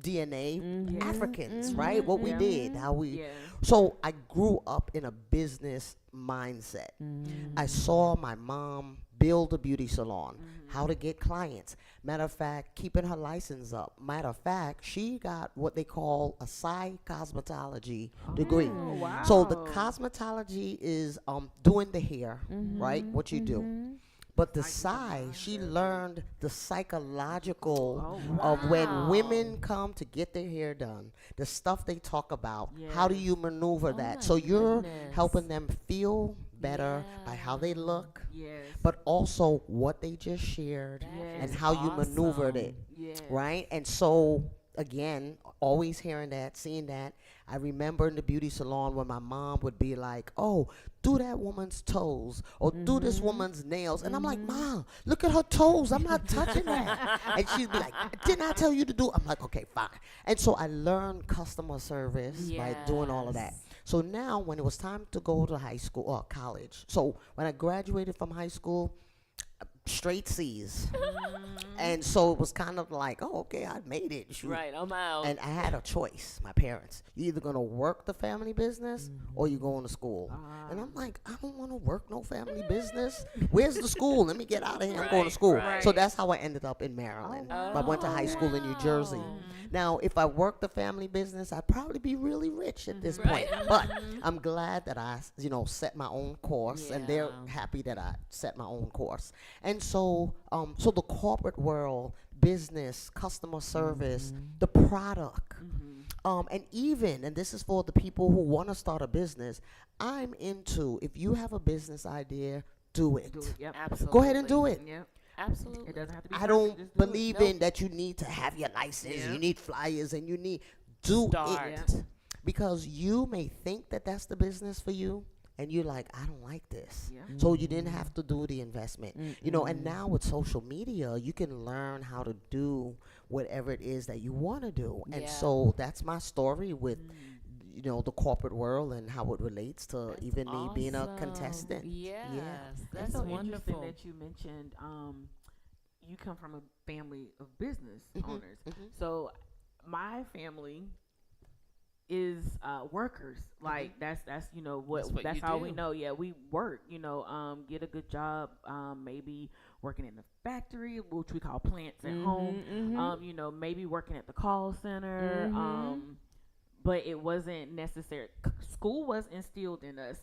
DNA, Africans, right? What we did, how we. Yeah. So I grew up in a business mindset. I saw my mom build a beauty salon, how to get clients. Matter of fact, keeping her license up. Matter of fact, she got what they call a Psi cosmetology degree. wow. So the cosmetology is doing the hair, right? What you do. But the Psi, she learned the psychological of when women come to get their hair done, the stuff they talk about, how do you maneuver that? my So you're goodness. helping them feel better by how they look, Yes. but also what they just shared That and is how you maneuvered awesome. it, Yes. right? And so again, always hearing that, seeing that. I remember in the beauty salon when my mom would be like, "Oh, do that woman's toes or do this woman's nails," and I'm like, "Mom, look at her toes. I'm not touching that." And she'd be like, "Didn't I tell you to do?" I'm like, "Okay, fine." And so I learned customer service by doing all of that. Yes. So now, when it was time to go to high school or college, so when I graduated from high school, straight C's. And so it was kind of like, oh, okay, I made it. Shoot. Right, I'm out. And I had a choice, my parents. You're either going to work the family business or you're going to school. And I'm like, I don't want to work no family business. Where's the school? Let me get out of here. I'm going to school. right. So that's how I ended up in Maryland. I went to high school in New Jersey. Now, if I worked the family business, I'd probably be really rich at this point. But I'm glad that I, set my own course, and they're happy that I set my own course. And so, so the corporate world, business, customer service, the product, and this is for the people who want to start a business. I'm into, if you have a business idea, do it. Yep. Absolutely. Go ahead and do it. Yep. Absolutely. It doesn't have to be. I perfect, don't just do it. believe in that you need to have your license, Yeah. you need flyers, and you need do Start. it. Because you may think that that's the business for you, and you're like, I don't like this. Yeah. So you didn't have to do the investment. And now with social media, you can learn how to do whatever it is that you want to do. And Yeah. so that's my story with, the corporate world and how it relates to even me being a Awesome. contestant. Yes, It's that's so wonderful. interesting that you mentioned you come from a family of business owners. So my family is workers. Like that's That's what that's you all we do. know. Yeah, we work. Get a good job. Maybe working in the factory, which we call plants at home. Maybe working at the call center. But it wasn't necessary. School was instilled in us.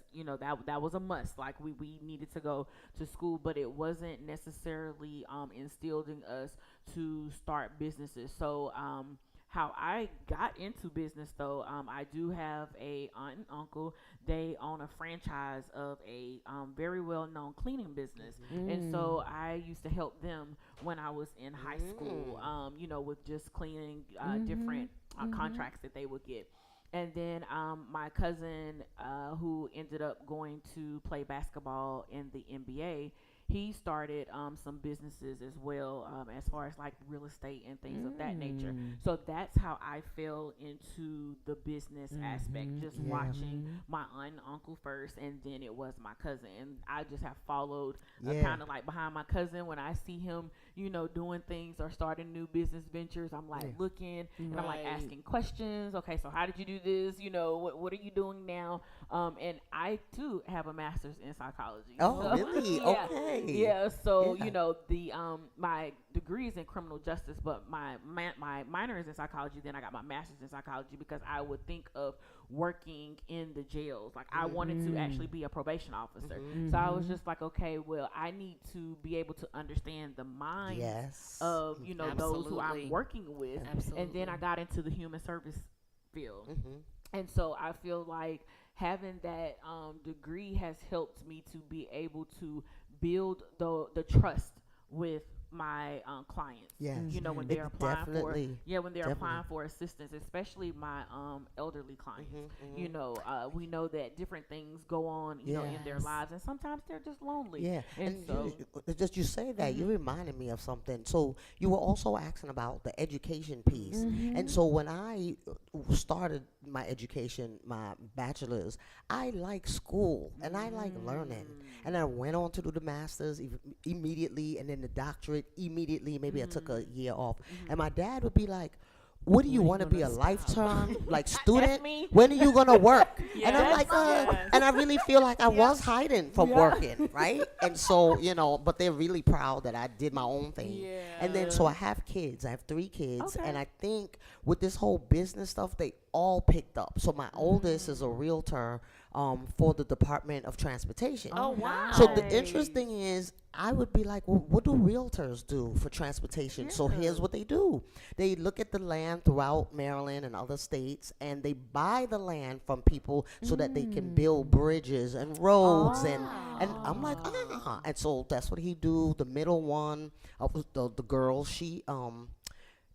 That was a must. Like we needed to go to school, but it wasn't necessarily instilled in us to start businesses. So how I got into business, though, I do have a aunt and uncle. They own a franchise of a very well-known cleaning business, and so I used to help them when I was in high school. With just cleaning different contracts that they would get. And then my cousin, who ended up going to play basketball in the NBA, he started some businesses as well, as far as like real estate and things of that nature. So that's how I fell into the business aspect, just watching my aunt and uncle first, and then it was my cousin. And I just have followed kind of like behind my cousin. When I see him, doing things or starting new business ventures, I'm like looking and I'm like asking questions. Okay, so how did you do this? What are you doing now? And I too have a master's in psychology. Oh, So, really? yeah. Okay. Yeah, so Yeah. the my degree is in criminal justice, but my minor is in psychology. Then I got my master's in psychology because I would think of working in the jails. Like I wanted to actually be a probation officer. So I was just like, okay, well, I need to be able to understand the minds Yes. of those who Absolutely. I'm working with. And then I got into the human service field. And so I feel like having that degree has helped me to be able to build the trust with my clients. Yes. When they're applying definitely- when they're definitely. applying for assistance, especially my elderly clients. We know that different things go on, in their Yes. lives, and sometimes they're just lonely. Yeah, And so just you say that, you reminded me of something. So you were also asking about the education piece, and so when I started my education, my bachelor's, I like school and I like learning, and I went on to do the master's immediately, and then the doctorate immediately. Maybe I took a year off, and my dad would be like, what do you want to be, a lifetime like student? me. When are you gonna work? And I'm Yes, like, yes. and I really feel like I was hiding from working, right? And so, but they're really proud that I did my own thing. And then so I have kids. I have 3 kids, Okay. and I think with this whole business stuff, they all picked up. So my oldest is a realtor for the Department of Transportation. Oh, wow. So the interesting is, I would be like, well, what do realtors do for transportation? So here's what they do. They look at the land throughout Maryland and other states, and they buy the land from people so that they can build bridges and roads. And I'm like, And so that's what he do. The middle one, the girl, she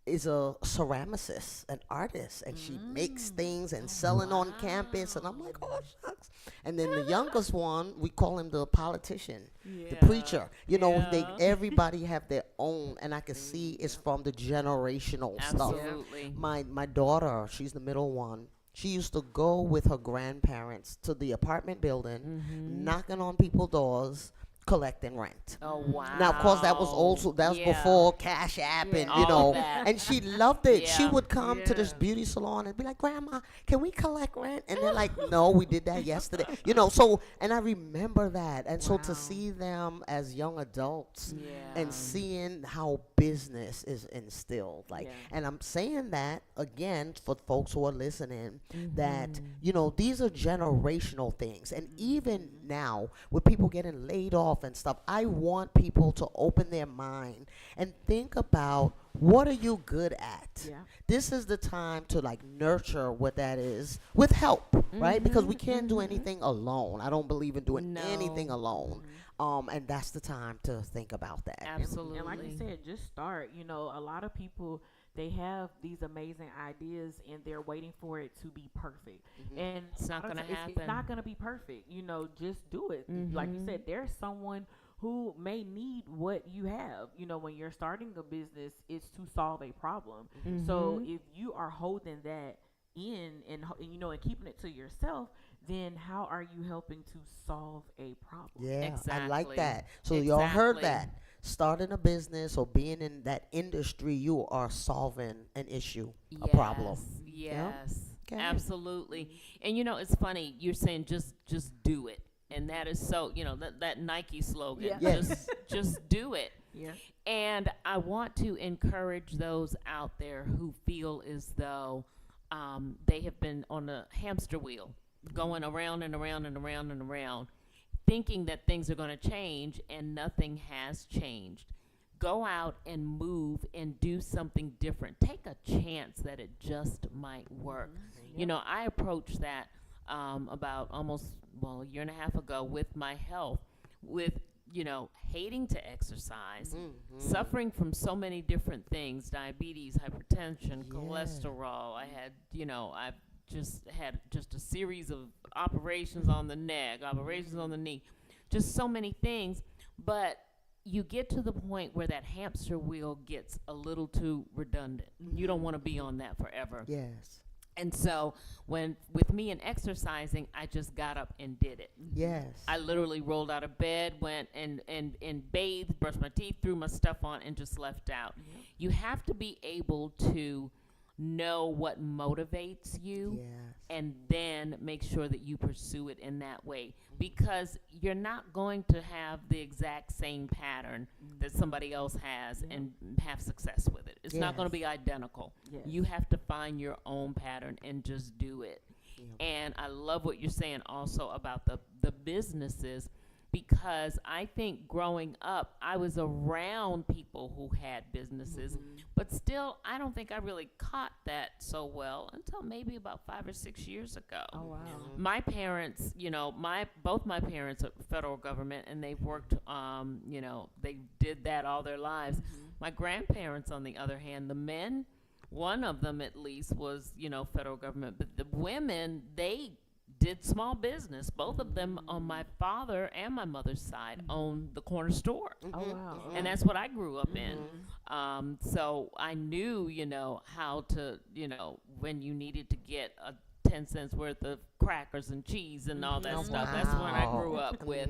is a ceramicist, an artist, and she makes things and selling on campus. And I'm like, oh shucks. And then the youngest one, we call him the politician, the preacher. You know, they everybody have their own, and I can see it's from the generational stuff. Absolutely. My daughter, she's the middle one. She used to go with her grandparents to the apartment building, knocking on people's doors, collecting rent. Oh wow. Now, of course, that was also that was before Cash App and you All know, of that. and she loved it. She Yeah. would come to this beauty salon and be like, "Grandma, can we collect rent?" And they're like, "No, we did that yesterday." You know, so and I remember that, and so to see them as young adults and seeing how business is instilled, like, and I'm saying that again for folks who are listening, that you know these are generational things, and even now with people getting laid off and stuff, I want people to open their mind and think about what are you good at. This is the time to like nurture what that is with help, right? Because we can't do anything alone. I don't believe in doing anything alone. And that's the time to think about that. Absolutely. And like you said, just start. You know, a lot of people, they have these amazing ideas and they're waiting for it to be perfect. And It's not a lot of gonna times It's happen. not going to be perfect. You know, just do it. Like you said, there's someone who may need what you have. You know, when you're starting a business, it's to solve a problem. So if you are holding that in and you know and keeping it to yourself, then how are you helping to solve a problem? Yeah, I like Exactly. that. So y'all heard Exactly. that. Starting a business or being in that industry, you are solving an issue, a problem. Yes. Okay. Absolutely. And you know, it's funny, you're saying just do it. And that is so, you know, that Nike slogan. Yes. Just do it. Yeah. And I want to encourage those out there who feel as though they have been on a hamster wheel, going around and around and around and around, thinking that things are going to change, and nothing has changed. Go out and move and do something different. Take a chance that it just might work. You know, I approached that about almost, a year and a half ago with my health, with, you know, hating to exercise, suffering from so many different things, diabetes, hypertension, cholesterol. I had, you know, I've just had just a series of operations on the neck, operations on the knee, just so many things. But you get to the point where that hamster wheel gets a little too redundant. You don't want to be on that forever. Yes. And so with me and exercising, I just got up and did it. Yes. I literally rolled out of bed, went and bathed, brushed my teeth, threw my stuff on, and just left out. You have to be able to know what motivates you, Yes. and then make sure that you pursue it in that way, because you're not going to have the exact same pattern that somebody else has and have success with it. It's not going to be identical. You have to find your own pattern and just do it. And I love what you're saying also about the businesses, because I think growing up, I was around people who had businesses, but still, I don't think I really caught that so well until maybe about 5 or 6 years ago. Oh, wow. My parents, you know, both my parents are federal government, and they've worked, you know, they did that all their lives. My grandparents, on the other hand, the men, one of them at least was, you know, federal government, but the women, they did small business. Both of them on my father and my mother's side owned the corner store. Oh, wow. And that's what I grew up in. So I knew, you know, how to, you know, when you needed to get a 10 cents worth of crackers and cheese and all that stuff. That's when I grew up with.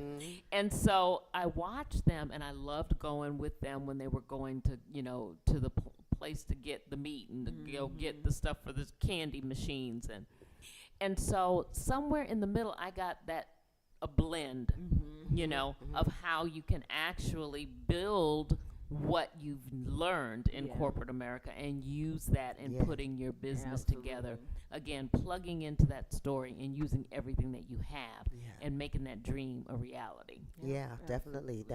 And so I watched them, and I loved going with them when they were going to, you know, to the place to get the meat and to go get the stuff for the candy machines. And so somewhere in the middle, I got a blend, you know, of how you can actually build what you've learned in corporate America and use that in putting your business together. Again, plugging into that story and using everything that you have and making that dream a reality. Yeah, definitely.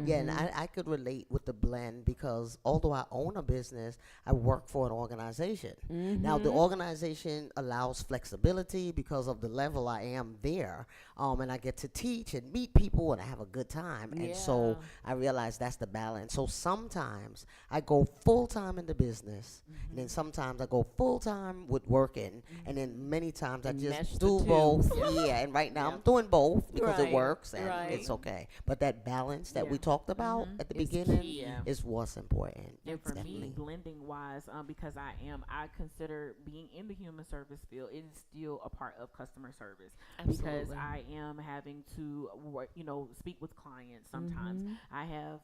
Yeah, and I could relate with the blend, because although I own a business, I work for an organization. Now, the organization allows flexibility because of the level I am there, and I get to teach and meet people, and I have a good time. And so I realize that's the balance. So sometimes I go full time in the business, and then sometimes I go full time with working, and then many times I And mesh just the do two. both. Yeah, and right now I'm doing both because it Right, works and right. it's okay. But that balance that we Yeah. talked about at the It's beginning key. Yeah. is what's important. And for Definitely. me, blending wise, because I consider being in the human service field, it is still a part of customer service because Absolutely. I am having to work, speak with clients. Sometimes Mm-hmm. I have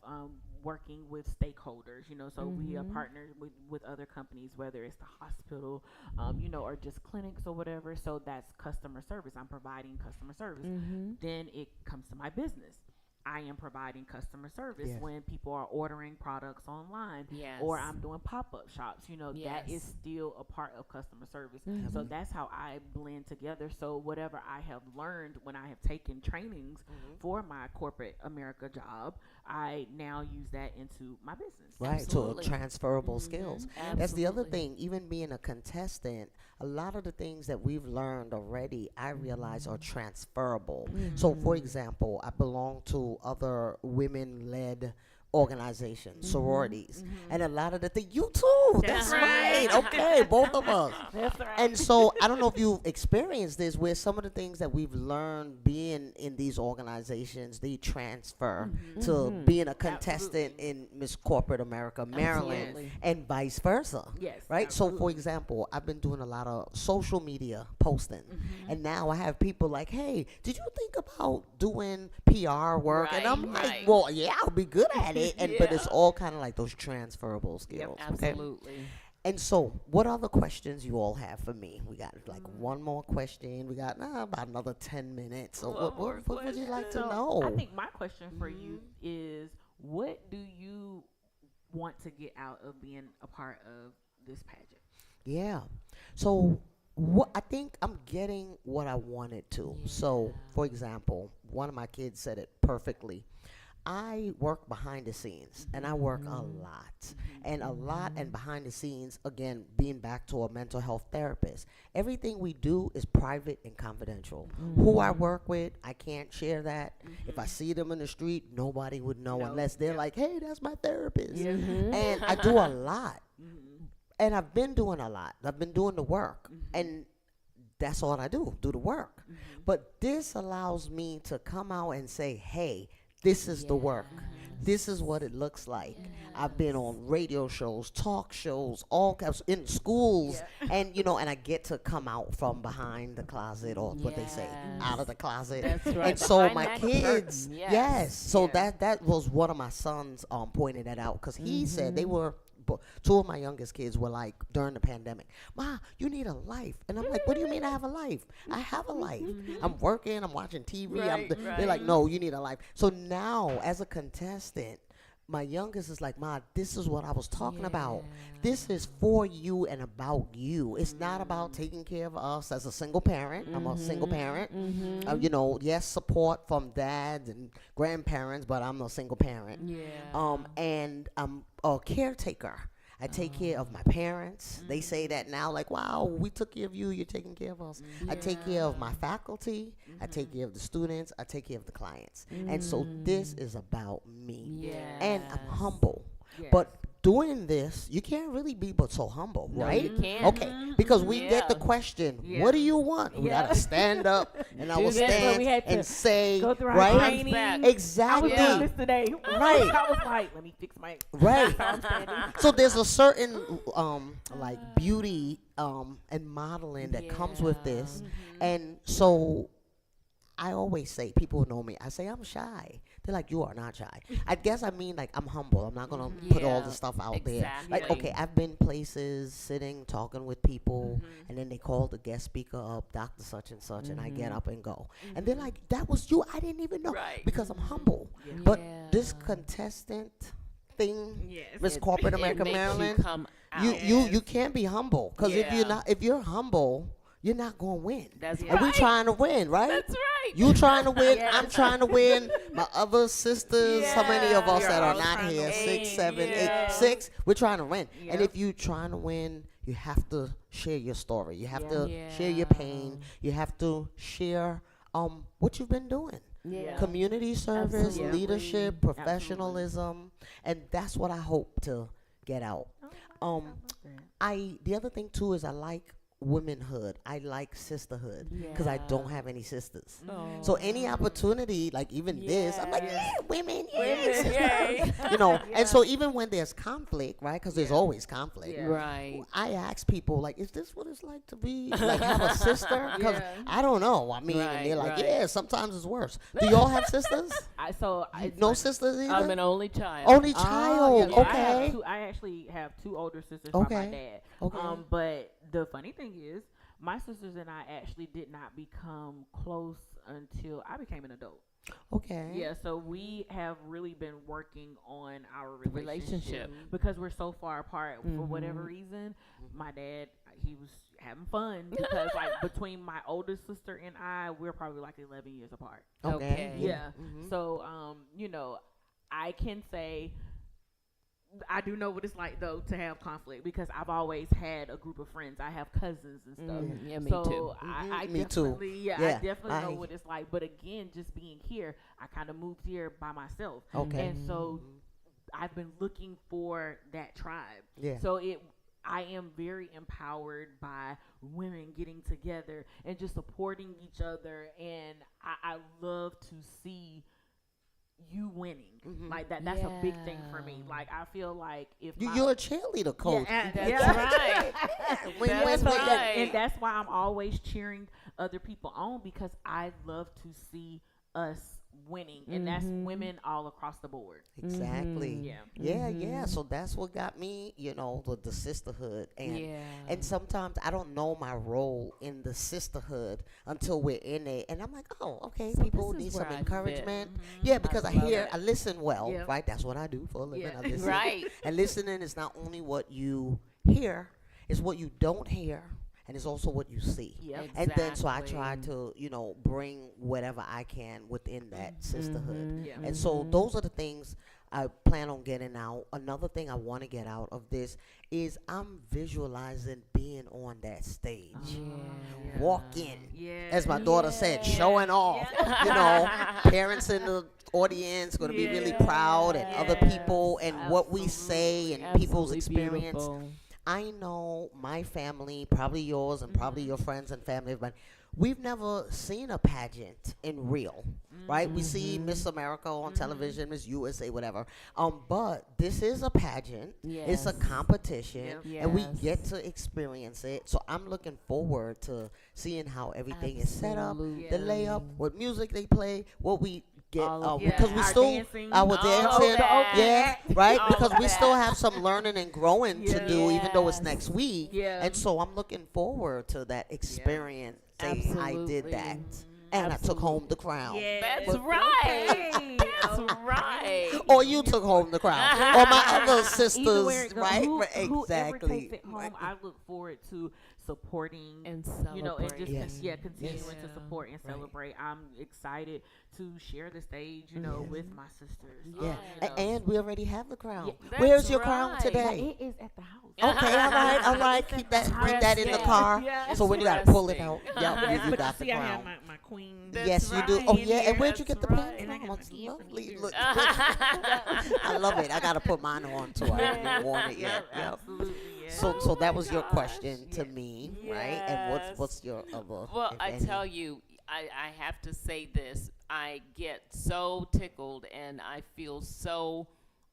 working with stakeholders, so we are partnered with other companies, whether it's the hospital, or just clinics or whatever. So that's customer service. I'm providing customer service. Mm-hmm. Then it comes to my business. I am providing customer service Yes. when people are ordering products online, Yes. or I'm doing pop-up shops. That is Yes. still a part of customer service. Mhm. So that's how I blend together. So whatever I have learned when I have taken trainings for my corporate America job, I now use that into my business. Right, Absolutely. to transferable skills. That's the other Absolutely. thing. Even being a contestant, a lot of the things that we've learned already, I realize are transferable. So, for example, I belong to other women-led organizations, sororities, and a lot of the things. You too. That's right. Okay, both of us. That's right. And so I don't know if you've experienced this, where some of the things that we've learned being in these organizations, they transfer to being a contestant in Miss Corporate America, Maryland, Absolutely. and vice versa. Yes, Right. So, for absolutely. example, I've been doing a lot of social media posting, and now I have people like, "Hey, did you think about doing PR work?" And I'm Right, like, right. "Well, yeah, I'll be good at it." And but it's Yeah. all kind of like those transferable skills. Okay? Absolutely. And so, what other questions you all have for me? We got like one more question. We got about another 10 minutes. So, what would you like to So know? I think my question for you is, what do you want to get out of being a part of this pageant? Yeah. So, what I think I'm getting what I wanted to. So, for example, one of my kids said it perfectly. I work behind the scenes, and I work a lot. And a lot, and behind the scenes, again, being back to a mental health therapist, everything we do is private and confidential. Who I work with, I can't share that. If I see them in the street, nobody would know unless they're like, "Hey, that's my therapist." And I do a lot. And I've been doing a lot. I've been doing the work. And that's all I do the work. But this allows me to come out and say, "Hey, this is the work. This is what it looks like." I've been on radio shows, talk shows, all kinds in schools, and and I get to come out from behind the closet, or what they say, out of the closet. That's right, And so behind my that kids, curtain, yes. yes. So that was one of my sons pointed that out, because he said they were. But two of my youngest kids were like, during the pandemic, "Ma, you need a life." And I'm like, "What do you mean I have a life? I have a life. I'm working, I'm watching TV. Right, They're like, "No, you need a life." So now, as a contestant, my youngest is like, "Ma, this is what I was talking about. This is for you and about you. It's not about taking care of us as a single parent." I'm a single parent. Yes, support from dads and grandparents, but I'm a single parent. And I'm a caretaker. I take care of my parents. They say that now, like, "Wow, we took care of you. You're taking care of us." I take care of my faculty. I take care of the students. I take care of the clients. And so this is about me. And I'm humble. Yes. But doing this, you can't really be but so humble, right? you can't. Okay, because we get the Yeah. question, Yeah. "What do you want?" We gotta stand up, and I will That's what stand we had to and say, go through our right? training. Back. Exactly. I was doing this today. Right. I was like, let me fix my Right. I'm standing. So there's a certain like beauty and modeling that comes with this. And so I always say, people who know me, I say I'm shy. They're like, "You are not shy." I guess I mean, like, I'm humble. I'm not gonna put all the Yeah, stuff out there. Like, exactly. okay, I've been places, sitting, talking with people, and then they call the guest speaker up, Dr. Such and such, and I get up and go. And they're like, "That was you. I didn't even know." Right. Because I'm humble. But Yeah. this contestant thing, Yes. Miss Corporate It America, makes Maryland, you come out. you can't be humble, because Yeah. if you're humble, you're not gonna win. That's And we right. trying to win, right? That's right. You trying to win. Yes. I'm trying to win. My other sisters, how many of us Yeah. that are We're all not trying to here? win. 6, 7, Yeah. 8, 6. We're trying to win. And Yep. if you trying to win, you have to share your story. You have to Yeah. share your pain. You have to share what you've been doing. Yeah. Community service, Absolutely. leadership, professionalism, and that's what I hope to get out. The other thing too is I like womanhood. I like sisterhood because I don't have any sisters. So any opportunity, like even this, I'm like, yeah, women, yes. Yay. You know. And so even when there's conflict, right? Because there's always conflict. Right. I ask people like, is this what it's like to be like have a sister? Because I don't know. I mean, and they're like, yeah, sometimes it's worse. Do y'all have sisters? No sisters either. I'm an only child. Only child. Yeah, Okay. I actually have 2 older sisters from my dad. Okay. But the funny thing is, my sisters and I actually did not become close until I became an adult. Okay. Yeah, so we have really been working on our relationship Relationship. because we're so far apart for whatever reason. My dad, he was having fun because like between my older sister and I, we're probably like 11 years apart. Okay. Yeah. So, you know, I can say I do know what it's like though to have conflict because I've always had a group of friends. I have cousins and stuff. Yeah, me so too. I Me too. definitely, yeah, Yeah, I definitely know I- what it's like. But again, just being here, I kind of moved here by myself. Okay. And so I've been looking for that tribe. Yeah. So I am very empowered by women getting together and just supporting each other. And I love to see you winning like that. That's a big thing for me. Like I feel like if You're a cheerleader coach. That's yeah. right. That's That's right. right. And that's why I'm always cheering other people on because I love to see us winning, and that's women all across the board. Exactly. Yeah. So that's what got me, you know, the sisterhood, and sometimes I don't know my role in the sisterhood until we're in it, and I'm like, oh, okay, So people this is need some where I encouragement. fit. Yeah, because I love hear, it. I listen well, Yeah. right? That's what I do for a living. Yeah. I listen. Right. And listening is not only what you hear, it's what you don't hear. And it's also what you see. Yep. And then so I Exactly. try to, you know, bring whatever I can within that sisterhood. Yeah. And so those are the things I plan on getting out. Another thing I want to get out of this is I'm visualizing being on that stage. Walking, Yeah. as my daughter said, showing off. You know, parents in the audience going to be really proud, and other people, and what we say, and people's Absolutely experience. beautiful. I know my family, probably yours, and probably your friends and family, but we've never seen a pageant in real, right? We see Miss America on television, Miss USA, whatever. But this is a pageant. It's a Yes. competition, and we Yes. get to experience it. So I'm looking forward to seeing how everything is set up, the Absolutely. layup, what music they play, what we get, All of because that. we Our still dancing. our All of dancing, that. yeah, right, All because of we still that. have some learning and growing to do, even though it's Yes. next week. Yeah. And so I'm looking forward to that experience. Saying I did Absolutely. that, and I took home the crown. That's But- right. Okay. That's right. Or you took home the crown, or my other Either sisters, way it goes, right? Whoever Exactly. takes it home, I look forward to supporting And you know, and just Yes. continuing to Yeah. support and celebrate. I'm excited to share the stage, you know, with my sisters. Yeah, You know. and we already have the crown. Yeah. Where's That's your crown right. today? It is at the house. Okay, all right. Keep that, bring that in the Yeah. car. Yeah. So when you gotta pull it out, Interesting. yeah, you But got the see, I have crown. my queen. That's Yes, you do. right. Oh yeah, and where'd you That's get the right. pin And I from? got It's my ear from lovely. here. Look, I love it. I gotta put mine on too. I haven't worn it yet. Yep. Absolutely. Yeah. So that was your gosh. question to me, right? And Yes. what's your other? Well, if I any? tell you, I have to say this. I get so tickled and I feel so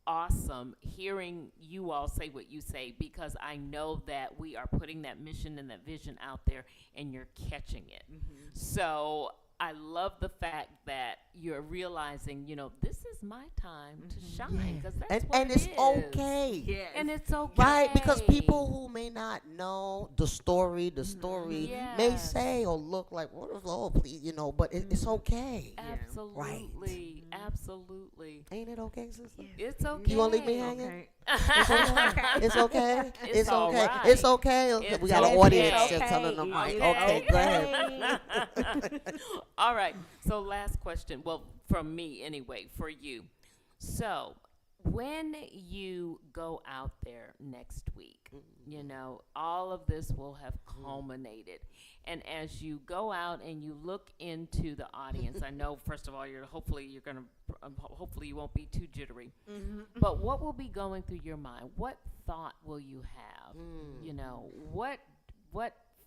awesome hearing you all say what you say, because I know that we are putting that mission and that vision out there and you're catching it. So I love the fact that you're realizing, you know, this is my time to shine, because that's what and it it's is. okay. Yes. And it's okay. Right, because people who may not know the story may Yes. say or look like, "What is Lord, please," you know, but it's okay. Absolutely. Absolutely. Ain't it okay, sister? It's okay. You gonna leave me hanging? Okay. It's okay. It's okay. It's It's all okay. right. It's okay. It's We got an okay. audience It's just telling them, right? Okay, go ahead. All right. So last question. Well, from me anyway, for you. So when you go out there next week, you know, all of this will have culminated. And as you go out and you look into the audience, I know, first of all, hopefully you won't be too jittery. But what will be going through your mind? What thought will you have? You know, what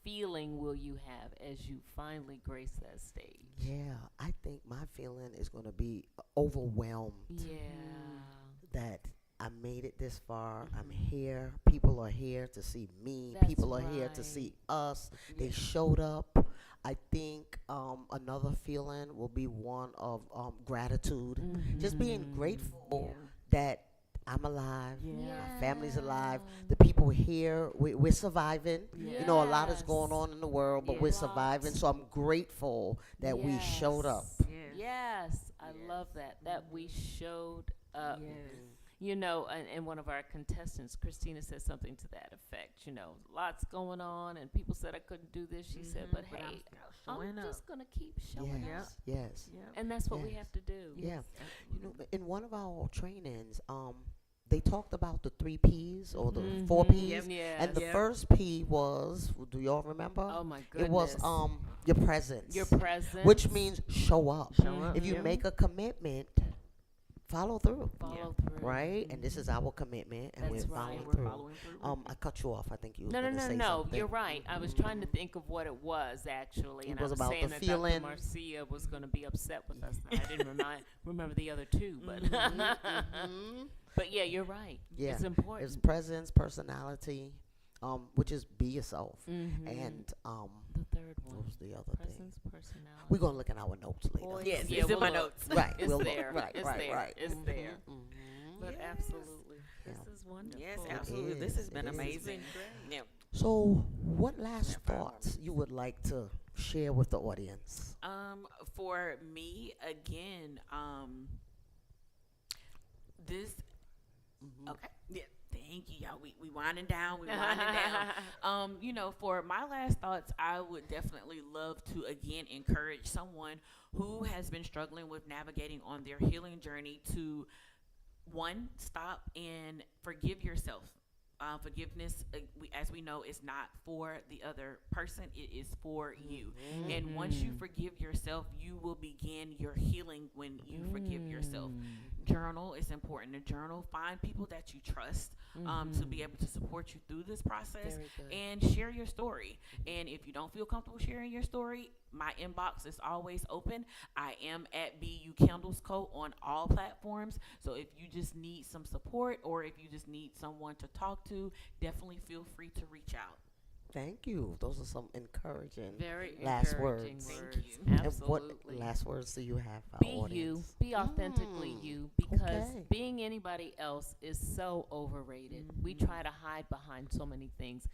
feeling will you have as you finally grace that stage? Yeah, I think my feeling is going to be overwhelmed. Yeah. That I made it this far. I'm here. People are here to see me. That's People are here to right. see us. They showed up. I think another feeling will be one of gratitude. Just being grateful that I'm alive. My family's alive. The people here, we're surviving. You know, a lot is going on in the world, but we're surviving. So I'm grateful that we showed up. Yes, I love that. That we showed up. You know, and one of our contestants, Christina, said something to that effect. You know, lots going on, and people said I couldn't do this. She said, but hey, I'm just going to keep showing up. Yes. And that's what we have to do. Yeah. You know, in one of our trainings, they talked about the 3 P's or the 4 P's. And the first P was, do y'all remember? Oh, my goodness. It was your presence. Your presence. Which means show up. If you Yep. make a commitment, follow through. Follow through. Right? And this is our commitment, and That's we're right. following through. I cut you off. I think you was No, gonna say no. something. You're right. I was trying to think of what it was actually, and was I was about saying the that feeling. Dr. Marcia was going to be upset with us. That I didn't remember the other 2, but but yeah, you're right. Yeah. It's important. It's presence, personality, which is be yourself. And the third one. what was the other thing? Presence, personality. We're gonna look at our notes later. Boy, Yes, yeah, it's in we'll my look. notes. Right, It's we'll look. there. Right, It's right, there. right. It's there. But Yes. absolutely, Yeah. this is wonderful. Yes, It absolutely. is, This has it been is. amazing. Yeah. So, what last thoughts you would like to share with the audience? For me, again, this. Okay. Yeah. Thank you, y'all. We winding down. We winding down. You know, for my last thoughts, I would definitely love to again encourage someone who has been struggling with navigating on their healing journey to one, stop and forgive yourself. Forgiveness, as we know, is not for the other person. It is for you. And once you forgive yourself, you will begin your healing when you forgive yourself. Journal. It's important to journal. Find people that you trust to be able to support you through this process. Very good. And share your story. And if you don't feel comfortable sharing your story, my inbox is always open. I am at BU Candles Co. on all platforms. So if you just need some support or if you just need someone to talk to, definitely feel free to reach out. Thank you. Those are some encouraging Very last encouraging words. Thank words. you. And Absolutely. what last words do you have for Be our you. audience? Be authentically you, because okay. being anybody else is so overrated. We try to hide behind so many things.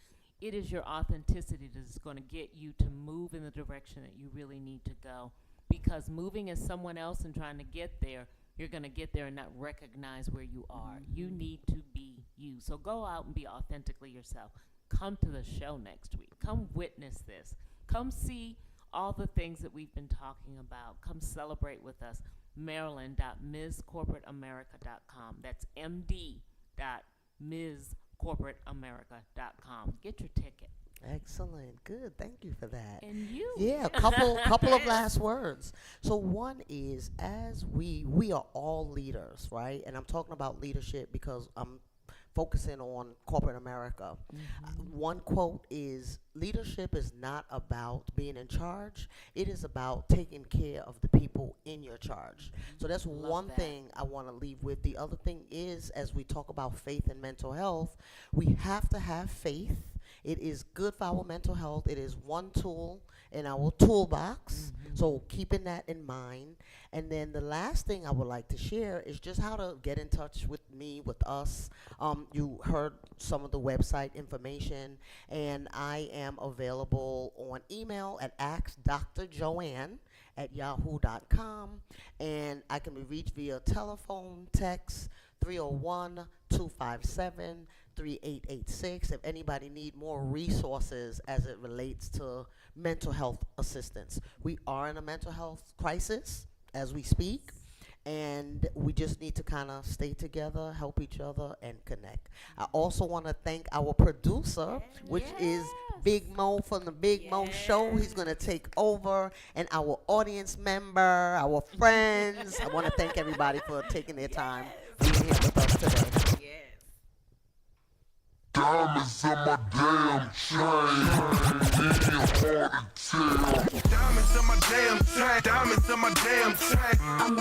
It is your authenticity that's going to get you to move in the direction that you really need to go. Because moving as someone else and trying to get there, you're going to get there and not recognize where you are. You need to be you. So go out and be authentically yourself. Come to the show next week. Come witness this. Come see all the things that we've been talking about. Come celebrate with us. Maryland.MsCorporateAmerica.com. That's MD.MsCorporateAmerica.com. Get your ticket. Excellent. Good. Thank you for that. And you. Yeah, couple of last words. So one is, as we are all leaders, right? And I'm talking about leadership because I'm focusing on corporate America. One quote is, leadership is not about being in charge. It is about taking care of the people in your charge. So that's one that. thing I want to leave with. The other thing is, as we talk about faith and mental health, we have to have faith. It is good for our mental health. It is one tool in our toolbox. So keeping that in mind. And then the last thing I would like to share is just how to get in touch with me, with us. You heard some of the website information, and I am available on email at askdrjoanne@yahoo.com, and I can be reached via telephone, text, 301-257-3886 if anybody need more resources as it relates to mental health assistance. We are in a mental health crisis as we speak, and we just need to kind of stay together, help each other, and connect. I also want to thank our producer, which is Big Mo from the Big Mo Show. He's going to take over, and our audience member, our friends. I want to thank everybody for taking their time being here with us today. Diamonds in my damn chain. Diamonds in my damn chain. Diamonds in my damn chain.